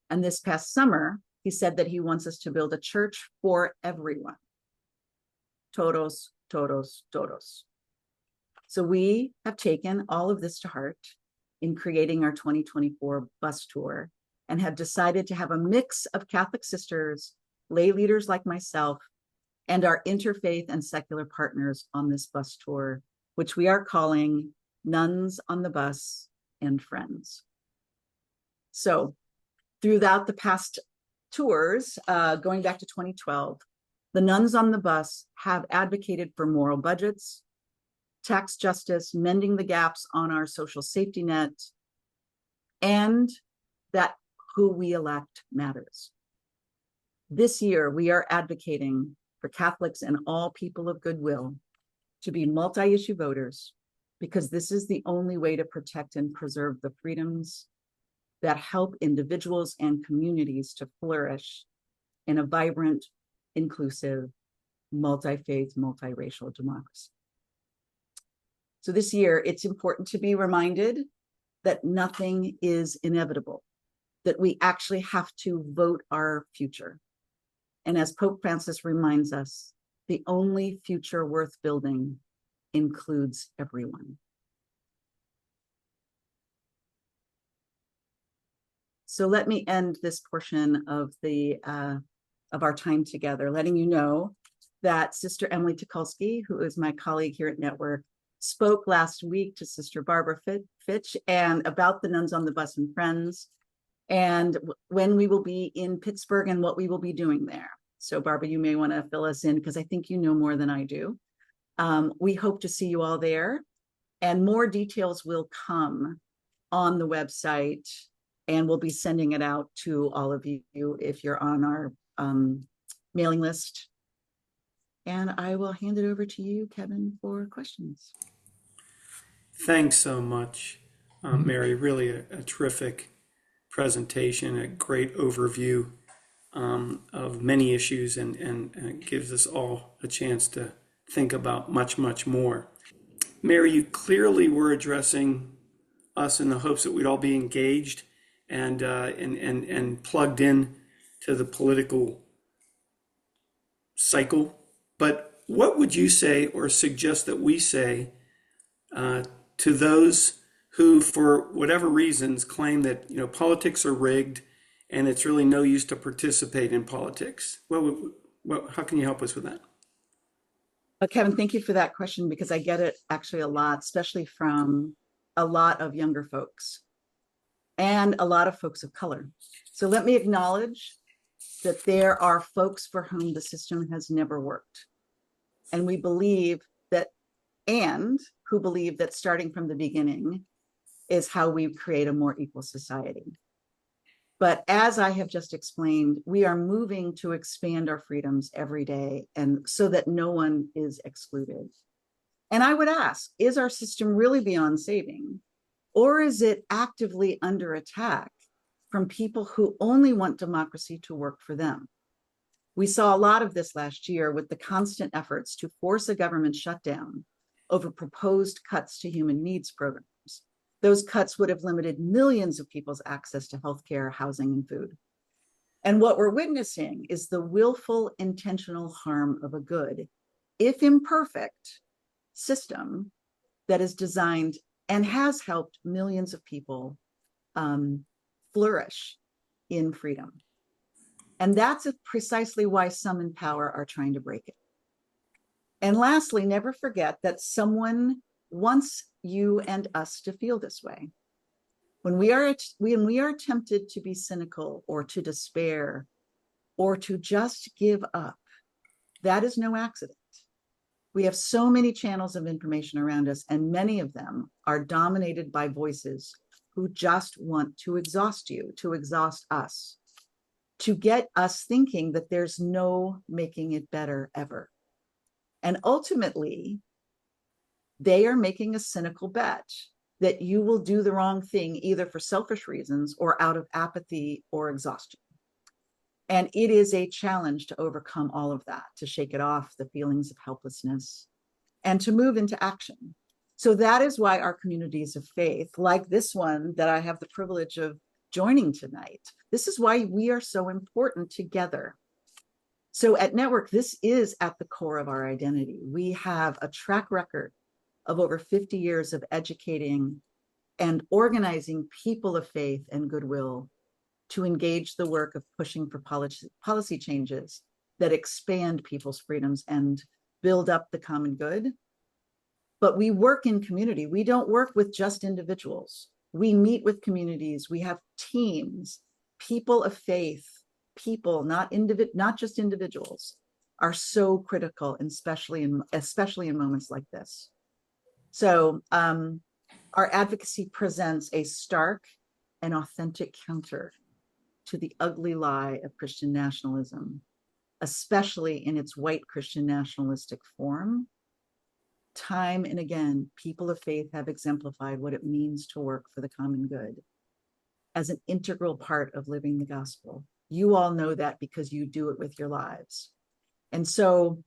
And this past summer, he said that he wants us to build a church for everyone. Todos, todos, todos. So we have taken all of this to heart in creating our 2024 bus tour and have decided to have a mix of Catholic sisters, lay leaders like myself, and our interfaith and secular partners on this bus tour, which we are calling Nuns on the Bus and Friends. So throughout the past tours, going back to 2012, the nuns on the bus have advocated for moral budgets, tax justice, mending the gaps on our social safety net, and that who we elect matters. This year, we are advocating for Catholics and all people of goodwill to be multi-issue voters, because this is the only way to protect and preserve the freedoms that help individuals and communities to flourish in a vibrant, inclusive, multi-faith, multiracial democracy. So this year, it's important to be reminded that nothing is inevitable, that we actually have to vote our future. And as Pope Francis reminds us, the only future worth building includes everyone. So let me end this portion of our time together, letting you know that Sister Emily Tukulski, who is my colleague here at Network, spoke last week to Sister Barbara Fitch and about the Nuns on the Bus and Friends, and when we will be in Pittsburgh and what we will be doing there. So Barbara, you may want to fill us in because I think you know more than I do. We hope to see you all there, and more details will come on the website, and we'll be sending it out to all of you if you're on our mailing list. And I will hand it over to you, Kevin, for questions. Thanks so much, Mary. Really a terrific presentation, a great overview of many issues, and it gives us all a chance to think about much, much more. Mary, you clearly were addressing us in the hopes that we'd all be engaged and plugged in to the political cycle. But what would you say or suggest that we say to those who, for whatever reasons, claim that politics are rigged and it's really no use to participate in politics? How can you help us with that? Kevin, thank you for that question, because I get it actually a lot, especially from a lot of younger folks and a lot of folks of color. So let me acknowledge that there are folks for whom the system has never worked. And we believe that, and who believe that starting from the beginning is how we create a more equal society. But as I have just explained, we are moving to expand our freedoms every day, and so that no one is excluded. And I would ask, is our system really beyond saving? Or is it actively under attack from people who only want democracy to work for them? We saw a lot of this last year with the constant efforts to force a government shutdown over proposed cuts to human needs programs. Those cuts would have limited millions of people's access to healthcare, housing, and food. And what we're witnessing is the willful, intentional harm of a good, if imperfect, system that is designed and has helped millions of people flourish in freedom. And that's precisely why some in power are trying to break it. And lastly, never forget that someone wants you and us to feel this way. When we are tempted to be cynical or to despair or to just give up, that is no accident. We have so many channels of information around us, and many of them are dominated by voices who just want to exhaust you, to exhaust us, to get us thinking that there's no making it better ever. And ultimately, they are making a cynical bet that you will do the wrong thing either for selfish reasons or out of apathy or exhaustion. And it is a challenge to overcome all of that, to shake it off, the feelings of helplessness, and to move into action. So that is why our communities of faith, like this one that I have the privilege of joining tonight, this is why we are so important together. So at Network, this is at the core of our identity. We have a track record of over 50 years of educating and organizing people of faith and goodwill to engage the work of pushing for policy changes that expand people's freedoms and build up the common good. But we work in community. We don't work with just individuals. We meet with communities. We have teams. People of faith, people, not just individuals, are so critical, and especially in moments like this. So our advocacy presents a stark and authentic counter to the ugly lie of Christian nationalism, especially in its white Christian nationalistic form. Time and again, people of faith have exemplified what it means to work for the common good as an integral part of living the gospel. You all know that because you do it with your lives. And so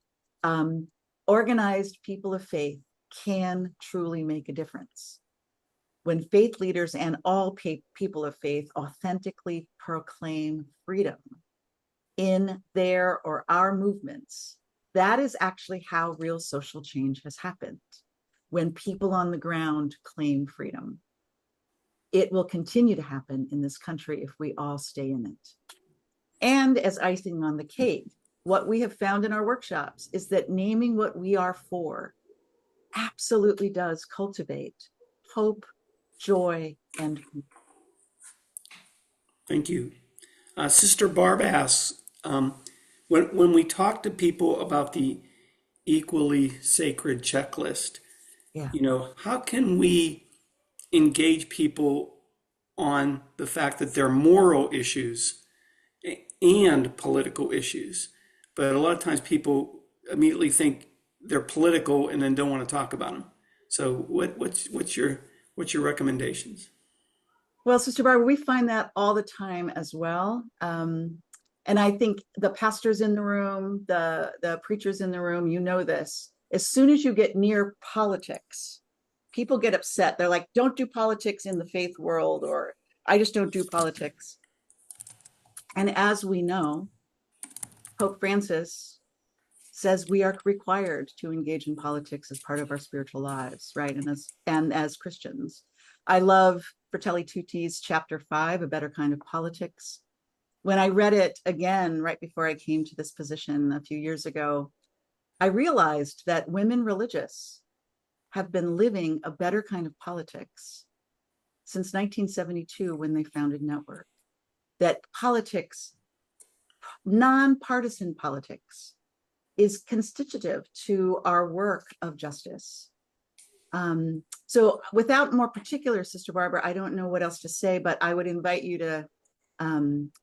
organized people of faith can truly make a difference. When faith leaders and all people of faith authentically proclaim freedom in their or our movements, that is actually how real social change has happened. When people on the ground claim freedom, it will continue to happen in this country if we all stay in it. And as icing on the cake, what we have found in our workshops is that naming what we are for absolutely does cultivate hope, joy, and peace. Thank you. Sister Barb asks, when we talk to people about the equally sacred checklist, Yeah. how can we engage people on the fact that there are moral issues and political issues? But a lot of times people immediately think they're political and then don't want to talk about them. So what's your recommendations? Well, Sister Barbara, we find that all the time as well. And I think the pastors in the room, the preachers in the room, you know this. As soon as you get near politics, people get upset. They're like, don't do politics in the faith world, or I just don't do politics. And as we know, Pope Francis says we are required to engage in politics as part of our spiritual lives, right? And as Christians. I love Fratelli Tutti's chapter 5, A Better Kind of Politics. When I read it again, right before I came to this position a few years ago, I realized that women religious have been living a better kind of politics since 1972 when they founded Network. That politics, nonpartisan politics, is constitutive to our work of justice. So without more particular, Sister Barbara, I don't know what else to say, but I would invite you to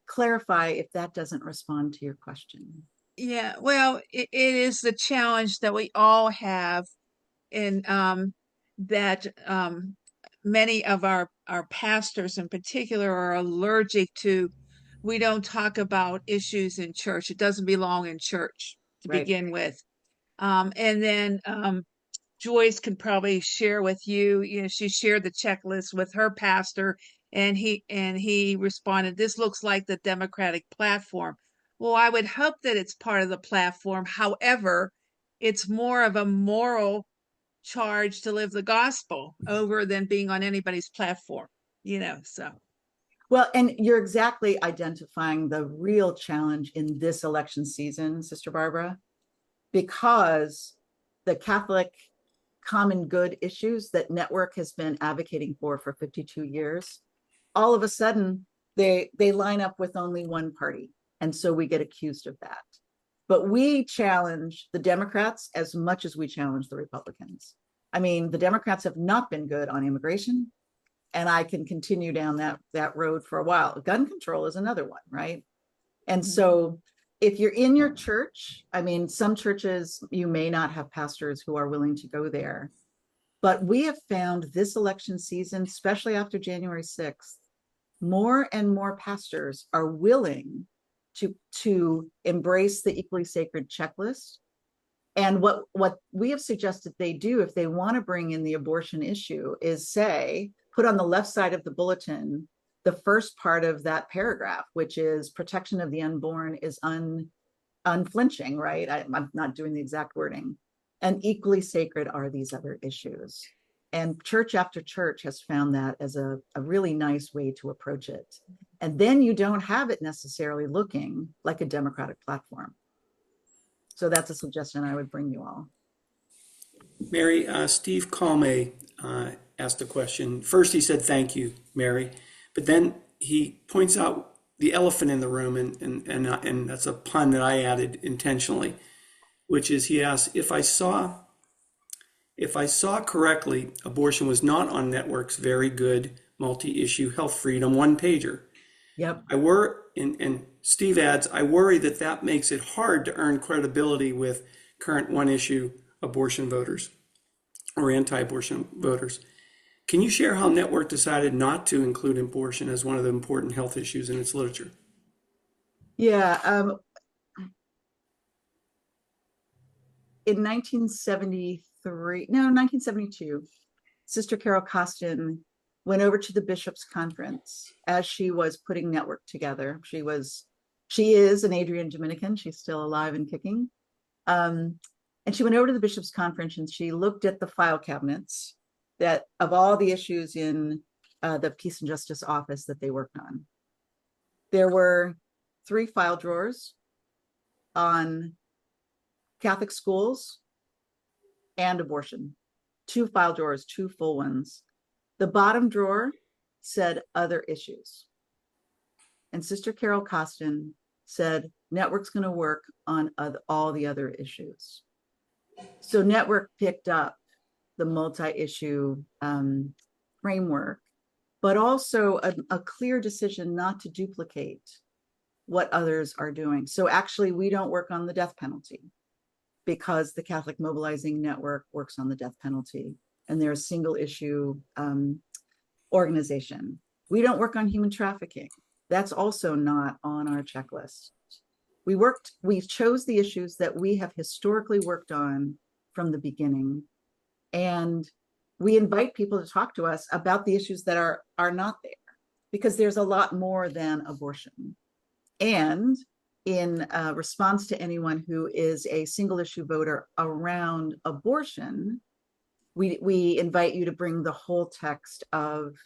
clarify if that doesn't respond to your question. Yeah, well, it is the challenge that we all have, and that many of our pastors in particular are allergic to. We don't talk about issues in church. It doesn't belong in church to Right. begin with. And then Joyce can probably share with you, she shared the checklist with her pastor, and he responded, "This looks like the Democratic platform." Well, I would hope that it's part of the platform. However, it's more of a moral charge to live the gospel over than being on anybody's platform, so. Well, and you're exactly identifying the real challenge in this election season, Sister Barbara, because the Catholic common good issues that Network has been advocating for 52 years, all of a sudden they line up with only one party. And so we get accused of that. But we challenge the Democrats as much as we challenge the Republicans. I mean, the Democrats have not been good on immigration, and I can continue down that road for a while. Gun control is another one, right? And so if you're in your church, I mean, some churches, you may not have pastors who are willing to go there. But we have found this election season, especially after January 6th, more and more pastors are willing to embrace the equally sacred checklist. And what we have suggested they do if they want to bring in the abortion issue is say, put on the left side of the bulletin the first part of that paragraph, which is protection of the unborn is unflinching, right? I'm not doing the exact wording. And equally sacred are these other issues. And church after church has found that as a really nice way to approach it. And then you don't have it necessarily looking like a Democratic platform. So that's a suggestion I would bring you all. Mary, Steve Calme asked a question. First, he said, thank you, Mary. But then he points out the elephant in the room, and that's a pun that I added intentionally, which is he asked, if I saw correctly, abortion was not on Network's very good multi-issue health freedom one-pager. Yep. And Steve adds, I worry that makes it hard to earn credibility with current one-issue abortion voters or anti-abortion voters. Can you share how Network decided not to include abortion as one of the important health issues in its literature? Yeah. In 1972, Sister Carol Costin went over to the Bishops' Conference as she was putting Network together. She is an Adrian Dominican. She's still alive and kicking. And she went over to the Bishops' Conference and she looked at the file cabinets that of all the issues in the Peace and Justice office that they worked on. There were 3 file drawers on Catholic schools and abortion. 2 file drawers, 2 full ones. The bottom drawer said other issues. And Sister Carol Costin said, Network's going to work on all the other issues. So Network picked up the multi-issue framework, but also a clear decision not to duplicate what others are doing. So actually, we don't work on the death penalty because the Catholic Mobilizing Network works on the death penalty, and they're a single issue organization. We don't work on human trafficking. That's also not on our checklist. We chose the issues that we have historically worked on from the beginning. And we invite people to talk to us about the issues that are not there, because there's a lot more than abortion. And in response to anyone who is a single issue voter around abortion, we invite you to bring the whole text of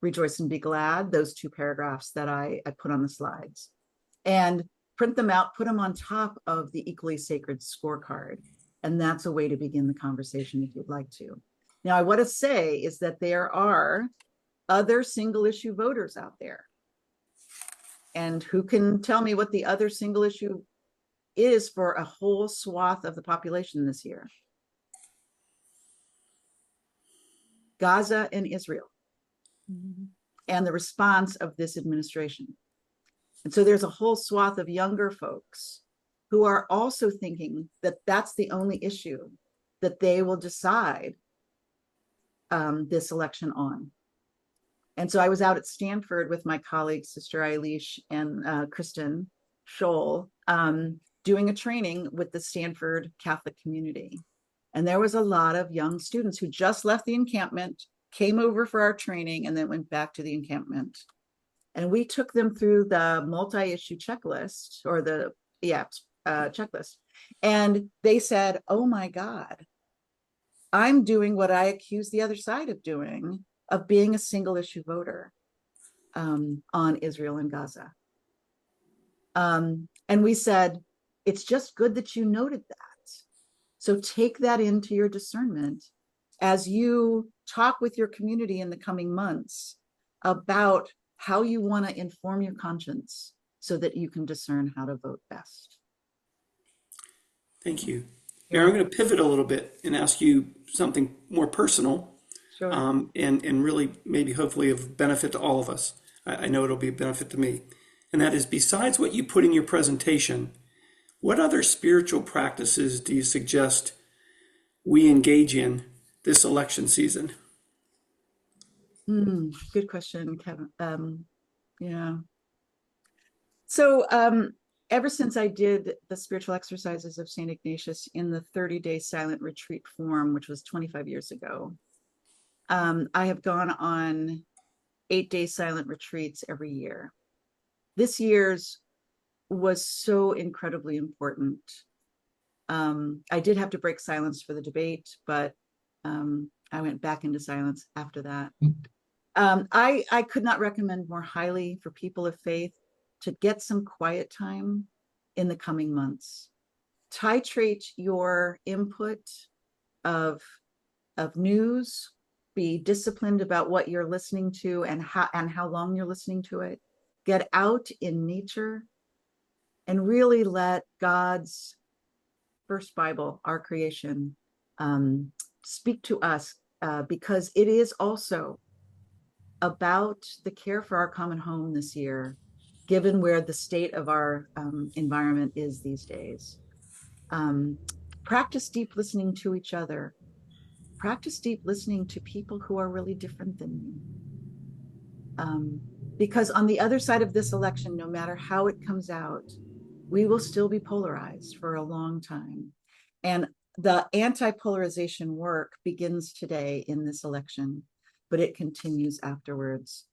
Rejoice and Be Glad, those 2 paragraphs that I put on the slides, and print them out, put them on top of the Equally Sacred scorecard. And that's a way to begin the conversation if you'd like to. Now, I want to say is that there are other single issue voters out there. And who can tell me what the other single issue is for a whole swath of the population this year? Gaza and Israel, and the response of this administration. And so there's a whole swath of younger folks who are also thinking that that's the only issue that they will decide this election on. And so I was out at Stanford with my colleagues, Sister Eilish and Kristen Scholl, doing a training with the Stanford Catholic community. And there was a lot of young students who just left the encampment, came over for our training, and then went back to the encampment. And we took them through the multi-issue checklist, or the checklist. And they said, oh my God, I'm doing what I accuse the other side of doing, of being a single issue voter. on Israel and Gaza. And we said, it's just good that you noted that. So take that into your discernment as you talk with your community in the coming months about how you want to inform your conscience so that you can discern how to vote best. Thank you. Mary, I'm going to pivot a little bit and ask you something more personal, Sure. and really maybe hopefully of benefit to all of us. I know it'll be a benefit to me. And that is, besides what you put in your presentation, what other spiritual practices do you suggest we engage in this election season? Good question, Kevin. Yeah. So ever since I did the spiritual exercises of St. Ignatius in the 30-day silent retreat form, which was 25 years ago, I have gone on 8-day silent retreats every year. This year's was so incredibly important. I did have to break silence for the debate, but I went back into silence after that. I could not recommend more highly for people of faith to get some quiet time in the coming months. Titrate your input of news, be disciplined about what you're listening to and how long you're listening to it. Get out in nature and really let God's first Bible, our creation, speak to us, because it is also about the care for our common home this year, given where the state of our environment is these days. Practice deep listening to each other. Practice deep listening to people who are really different than you. Because on the other side of this election, no matter how it comes out, we will still be polarized for a long time. And the anti-polarization work begins today in this election, but it continues afterwards.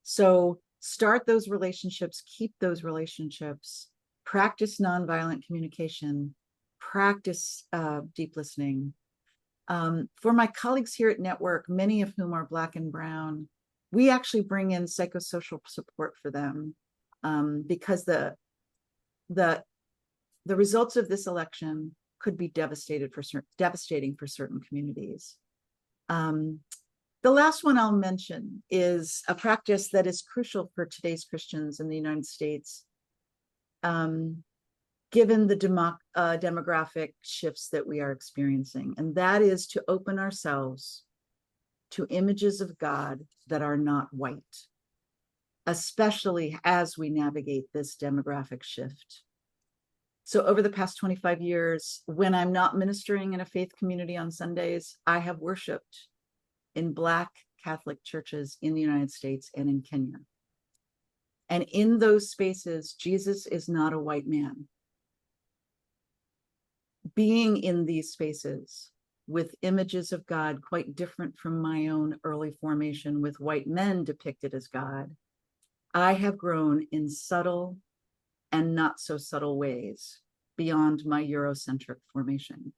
So start those relationships, keep those relationships, practice nonviolent communication, practice deep listening. For my colleagues here at Network, many of whom are Black and Brown, we actually bring in psychosocial support for them, because the results of this election could be devastating for certain communities. The last one I'll mention is a practice that is crucial for today's Christians in the United States, given the demographic shifts that we are experiencing, and that is to open ourselves to images of God that are not white, especially as we navigate this demographic shift. So over the past 25 years, when I'm not ministering in a faith community on Sundays, I have worshiped in Black Catholic churches in the United States and in Kenya. And in those spaces, Jesus is not a white man. Being in these spaces with images of God quite different from my own early formation with white men depicted as God, I have grown in subtle and not so subtle ways beyond my Eurocentric formation.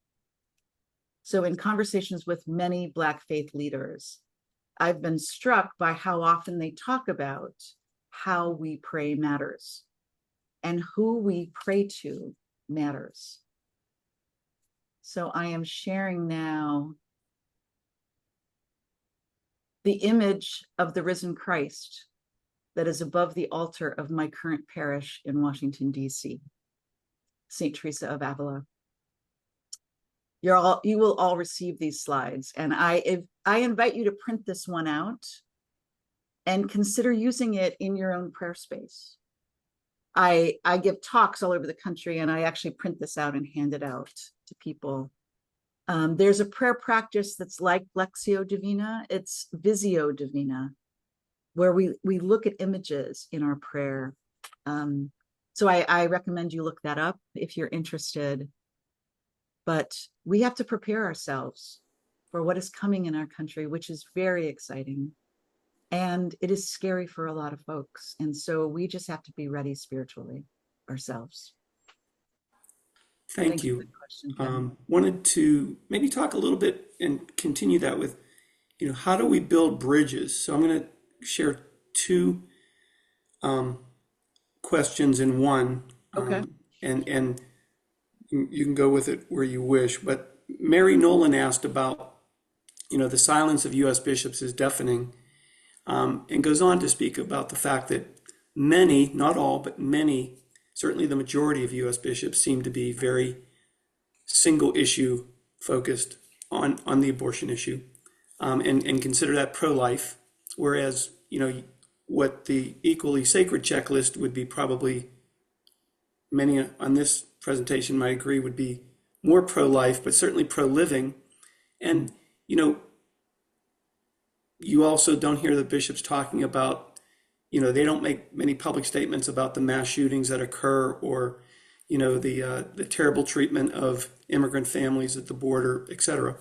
So in conversations with many Black faith leaders, I've been struck by how often they talk about how we pray matters and who we pray to matters. So I am sharing now the image of the risen Christ that is above the altar of my current parish in Washington, D.C., St. Teresa of Avila. You will all receive these slides, and I invite you to print this one out and consider using it in your own prayer space. I give talks all over the country, and I actually print this out and hand it out to people. There's a prayer practice that's like Lectio Divina. It's Visio Divina, where we look at images in our prayer. So I recommend you look that up if you're interested. But we have to prepare ourselves for what is coming in our country, which is very exciting. And it is scary for a lot of folks. And so we just have to be ready spiritually ourselves. Thank For you. the question, Kevin. Wanted to maybe talk a little bit and continue that with, how do we build bridges? So I'm going to share two questions in one. Okay. And you can go with it where you wish. But Mary Nolan asked about, the silence of U.S. bishops is deafening, and goes on to speak about the fact that many, not all, but many, certainly the majority of U.S. bishops seem to be very single issue focused on the abortion issue, and consider that pro-life, whereas, what the equally sacred checklist would be, probably many on this presentation might agree, would be more pro-life, but certainly pro-living. And, you also don't hear the bishops talking about, they don't make many public statements about the mass shootings that occur, or, the terrible treatment of immigrant families at the border, etc.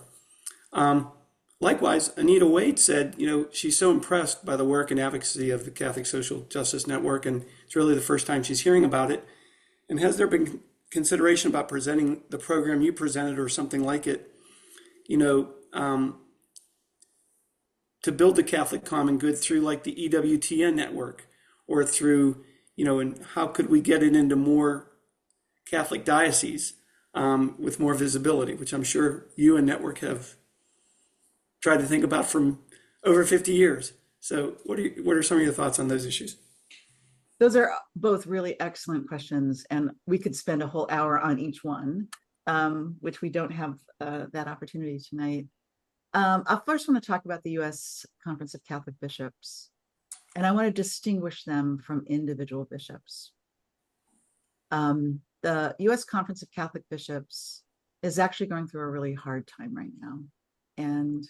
Likewise, Anita Wade said, she's so impressed by the work and advocacy of the Catholic Social Justice Network, and it's really the first time she's hearing about it. And has there been consideration about presenting the program you presented or something like it, to build the Catholic common good through like the EWTN network, or through, and how could we get it into more Catholic dioceses with more visibility, which I'm sure you and Network have tried to think about for over 50 years. So what are some of your thoughts on those issues? Those are both really excellent questions, and we could spend a whole hour on each one, which we don't have that opportunity tonight. I first want to talk about the U.S. Conference of Catholic Bishops, and I want to distinguish them from individual bishops. The U.S. Conference of Catholic Bishops is actually going through a really hard time right now, and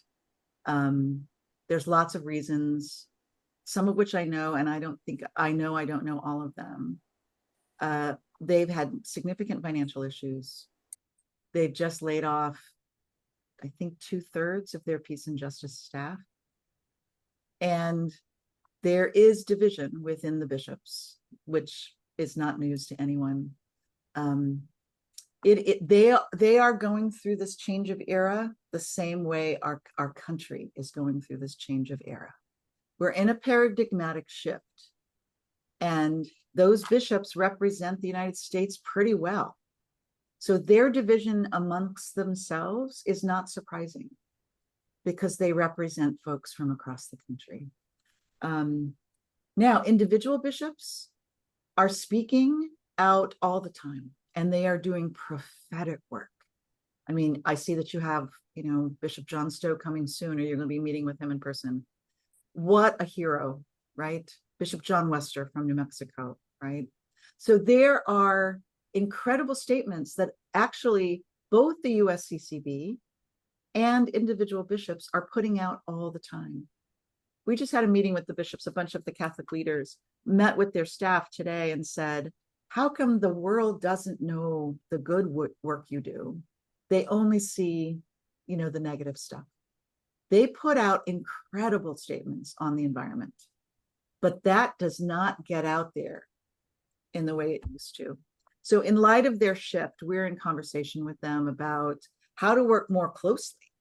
there's lots of reasons, some of which I know, and I don't know all of them. They've had significant financial issues. They've just laid off, I think, 2/3 of their peace and justice staff. And there is division within the bishops, which is not news to anyone. They are going through this change of era the same way our country is going through this change of era. We're in a paradigmatic shift, and those bishops represent the United States pretty well. So their division amongst themselves is not surprising, because they represent folks from across the country. Now, individual bishops are speaking out all the time, and they are doing prophetic work. I mean, I see that you have, Bishop John Stowe coming soon, or you're going to be meeting with him in person. What a hero, right? Bishop John Wester from New Mexico, right? So there are incredible statements that actually both the USCCB and individual bishops are putting out all the time. We just had a meeting with the bishops. A bunch of the Catholic leaders met with their staff today and said, how come the world doesn't know the good work you do? They only see, the negative stuff. They put out incredible statements on the environment, but that does not get out there in the way it used to. So in light of their shift, we're in conversation with them about how to work more closely,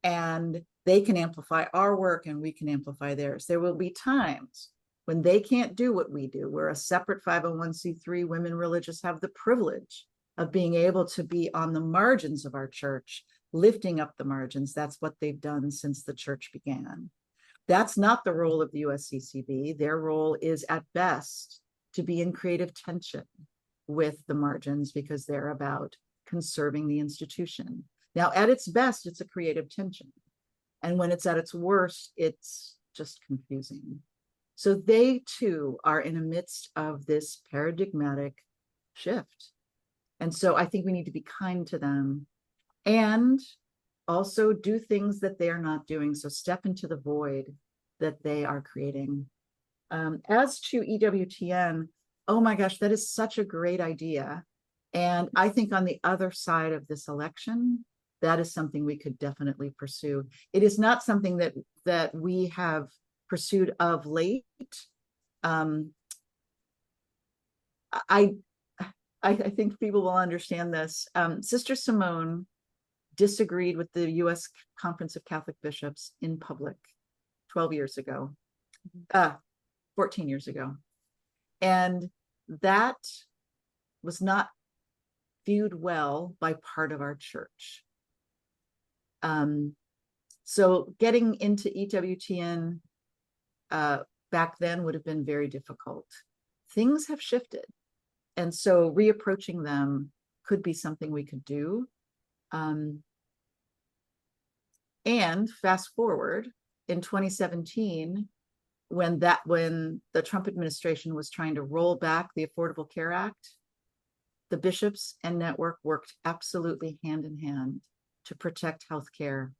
and they can amplify our work and we can amplify theirs. There will be times when they can't do what we do. We're a separate 501c3. Women religious have the privilege of being able to be on the margins of our church, lifting up the margins. That's what they've done since the church began. That's not the role of the USCCB. Their role is at best to be in creative tension with the margins, because they're about conserving the institution. Now, at its best, it's a creative tension. And when it's at its worst, it's just confusing. So they too are in the midst of this paradigmatic shift. And so I think we need to be kind to them, and also do things that they are not doing. So step into the void that they are creating. As to EWTN, oh my gosh, that is such a great idea. And I think on the other side of this election, that is something we could definitely pursue. It is not something that we have pursued of late. I think people will understand this. Sister Simone disagreed with the U.S. Conference of Catholic Bishops in public 14 years ago. And that was not viewed well by part of our church. So getting into EWTN back then would have been very difficult. Things have shifted. And so reapproaching them could be something we could do. And fast forward in 2017, when the Trump administration was trying to roll back the Affordable Care Act, the bishops and network worked absolutely hand in hand to protect healthcare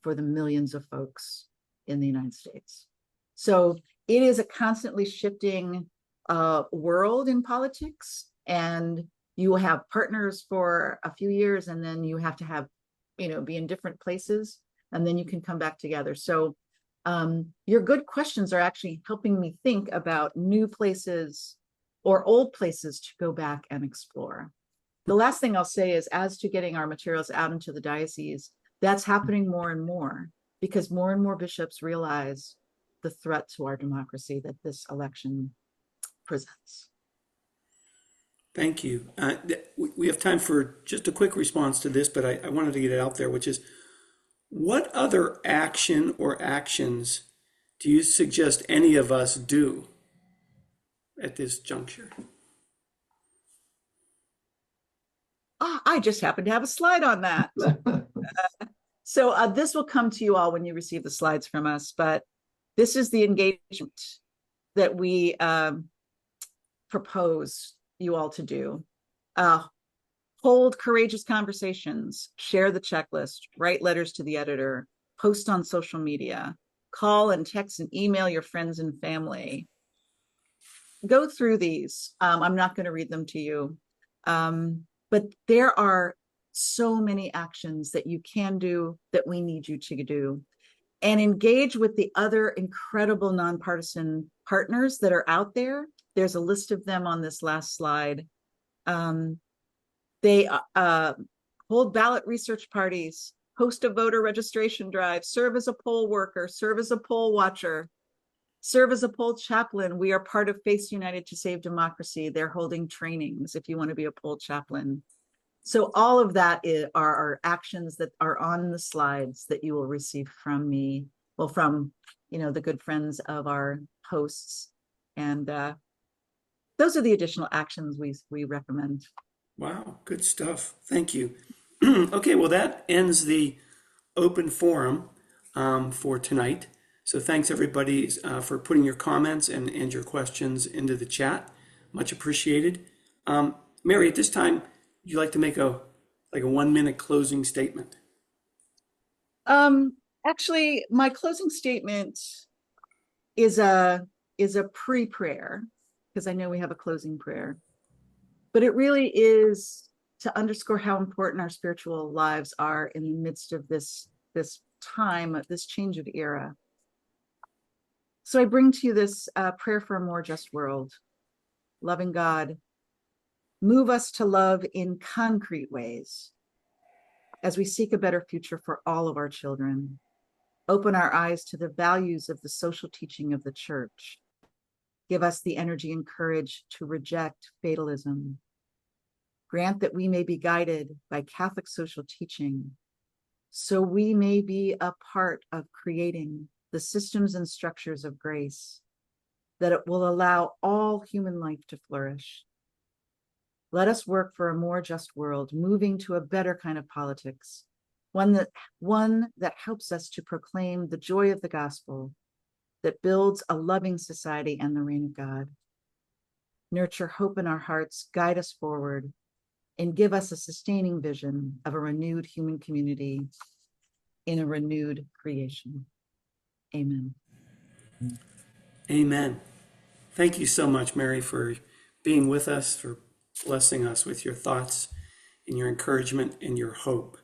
for the millions of folks in the United States. So it is a constantly shifting world in politics, and you will have partners for a few years, and then you have to have, be in different places, and then you can come back together. So your good questions are actually helping me think about new places or old places to go back and explore. The last thing I'll say is, as to getting our materials out into the diocese, that's happening more and more because more and more bishops realize the threat to our democracy that this election presents. Thank you. We have time for just a quick response to this, but I wanted to get it out there, which is, what other action or actions do you suggest any of us do at this juncture? I just happen to have a slide on that. So this will come to you all when you receive the slides from us, but this is the engagement that we propose you all to do. Hold courageous conversations, share the checklist, write letters to the editor, post on social media, call and text and email your friends and family. Go through these. I'm not going to read them to you. But there are so many actions that you can do that we need you to do. And engage with the other incredible nonpartisan partners that are out there. There's a list of them on this last slide. They hold ballot research parties, host a voter registration drive, serve as a poll worker, serve as a poll watcher, serve as a poll chaplain. We are part of Faith United to Save Democracy. They're holding trainings if you want to be a poll chaplain. So all of that are our actions that are on the slides that you will receive from me, well, from the good friends of our hosts. And those are the additional actions we recommend. Wow, good stuff. Thank you. Okay, well, that ends the open forum for tonight. So thanks, everybody, for putting your comments and your questions into the chat. Much appreciated. Mary, at this time, would you like to make a 1-minute closing statement? Actually, my closing statement is a pre-prayer, because I know we have a closing prayer. But it really is to underscore how important our spiritual lives are in the midst of this time, this change of era. So I bring to you this prayer for a more just world. Loving God, move us to love in concrete ways as we seek a better future for all of our children. Open our eyes to the values of the social teaching of the church. Give us the energy and courage to reject fatalism. Grant that we may be guided by Catholic social teaching, so we may be a part of creating the systems and structures of grace that it will allow all human life to flourish. Let us work for a more just world, moving to a better kind of politics, one that helps us to proclaim the joy of the gospel, that builds a loving society and the reign of God. Nurture hope in our hearts, guide us forward, and give us a sustaining vision of a renewed human community in a renewed creation. Amen. Amen. Thank you so much, Mary, for being with us, for blessing us with your thoughts and your encouragement and your hope.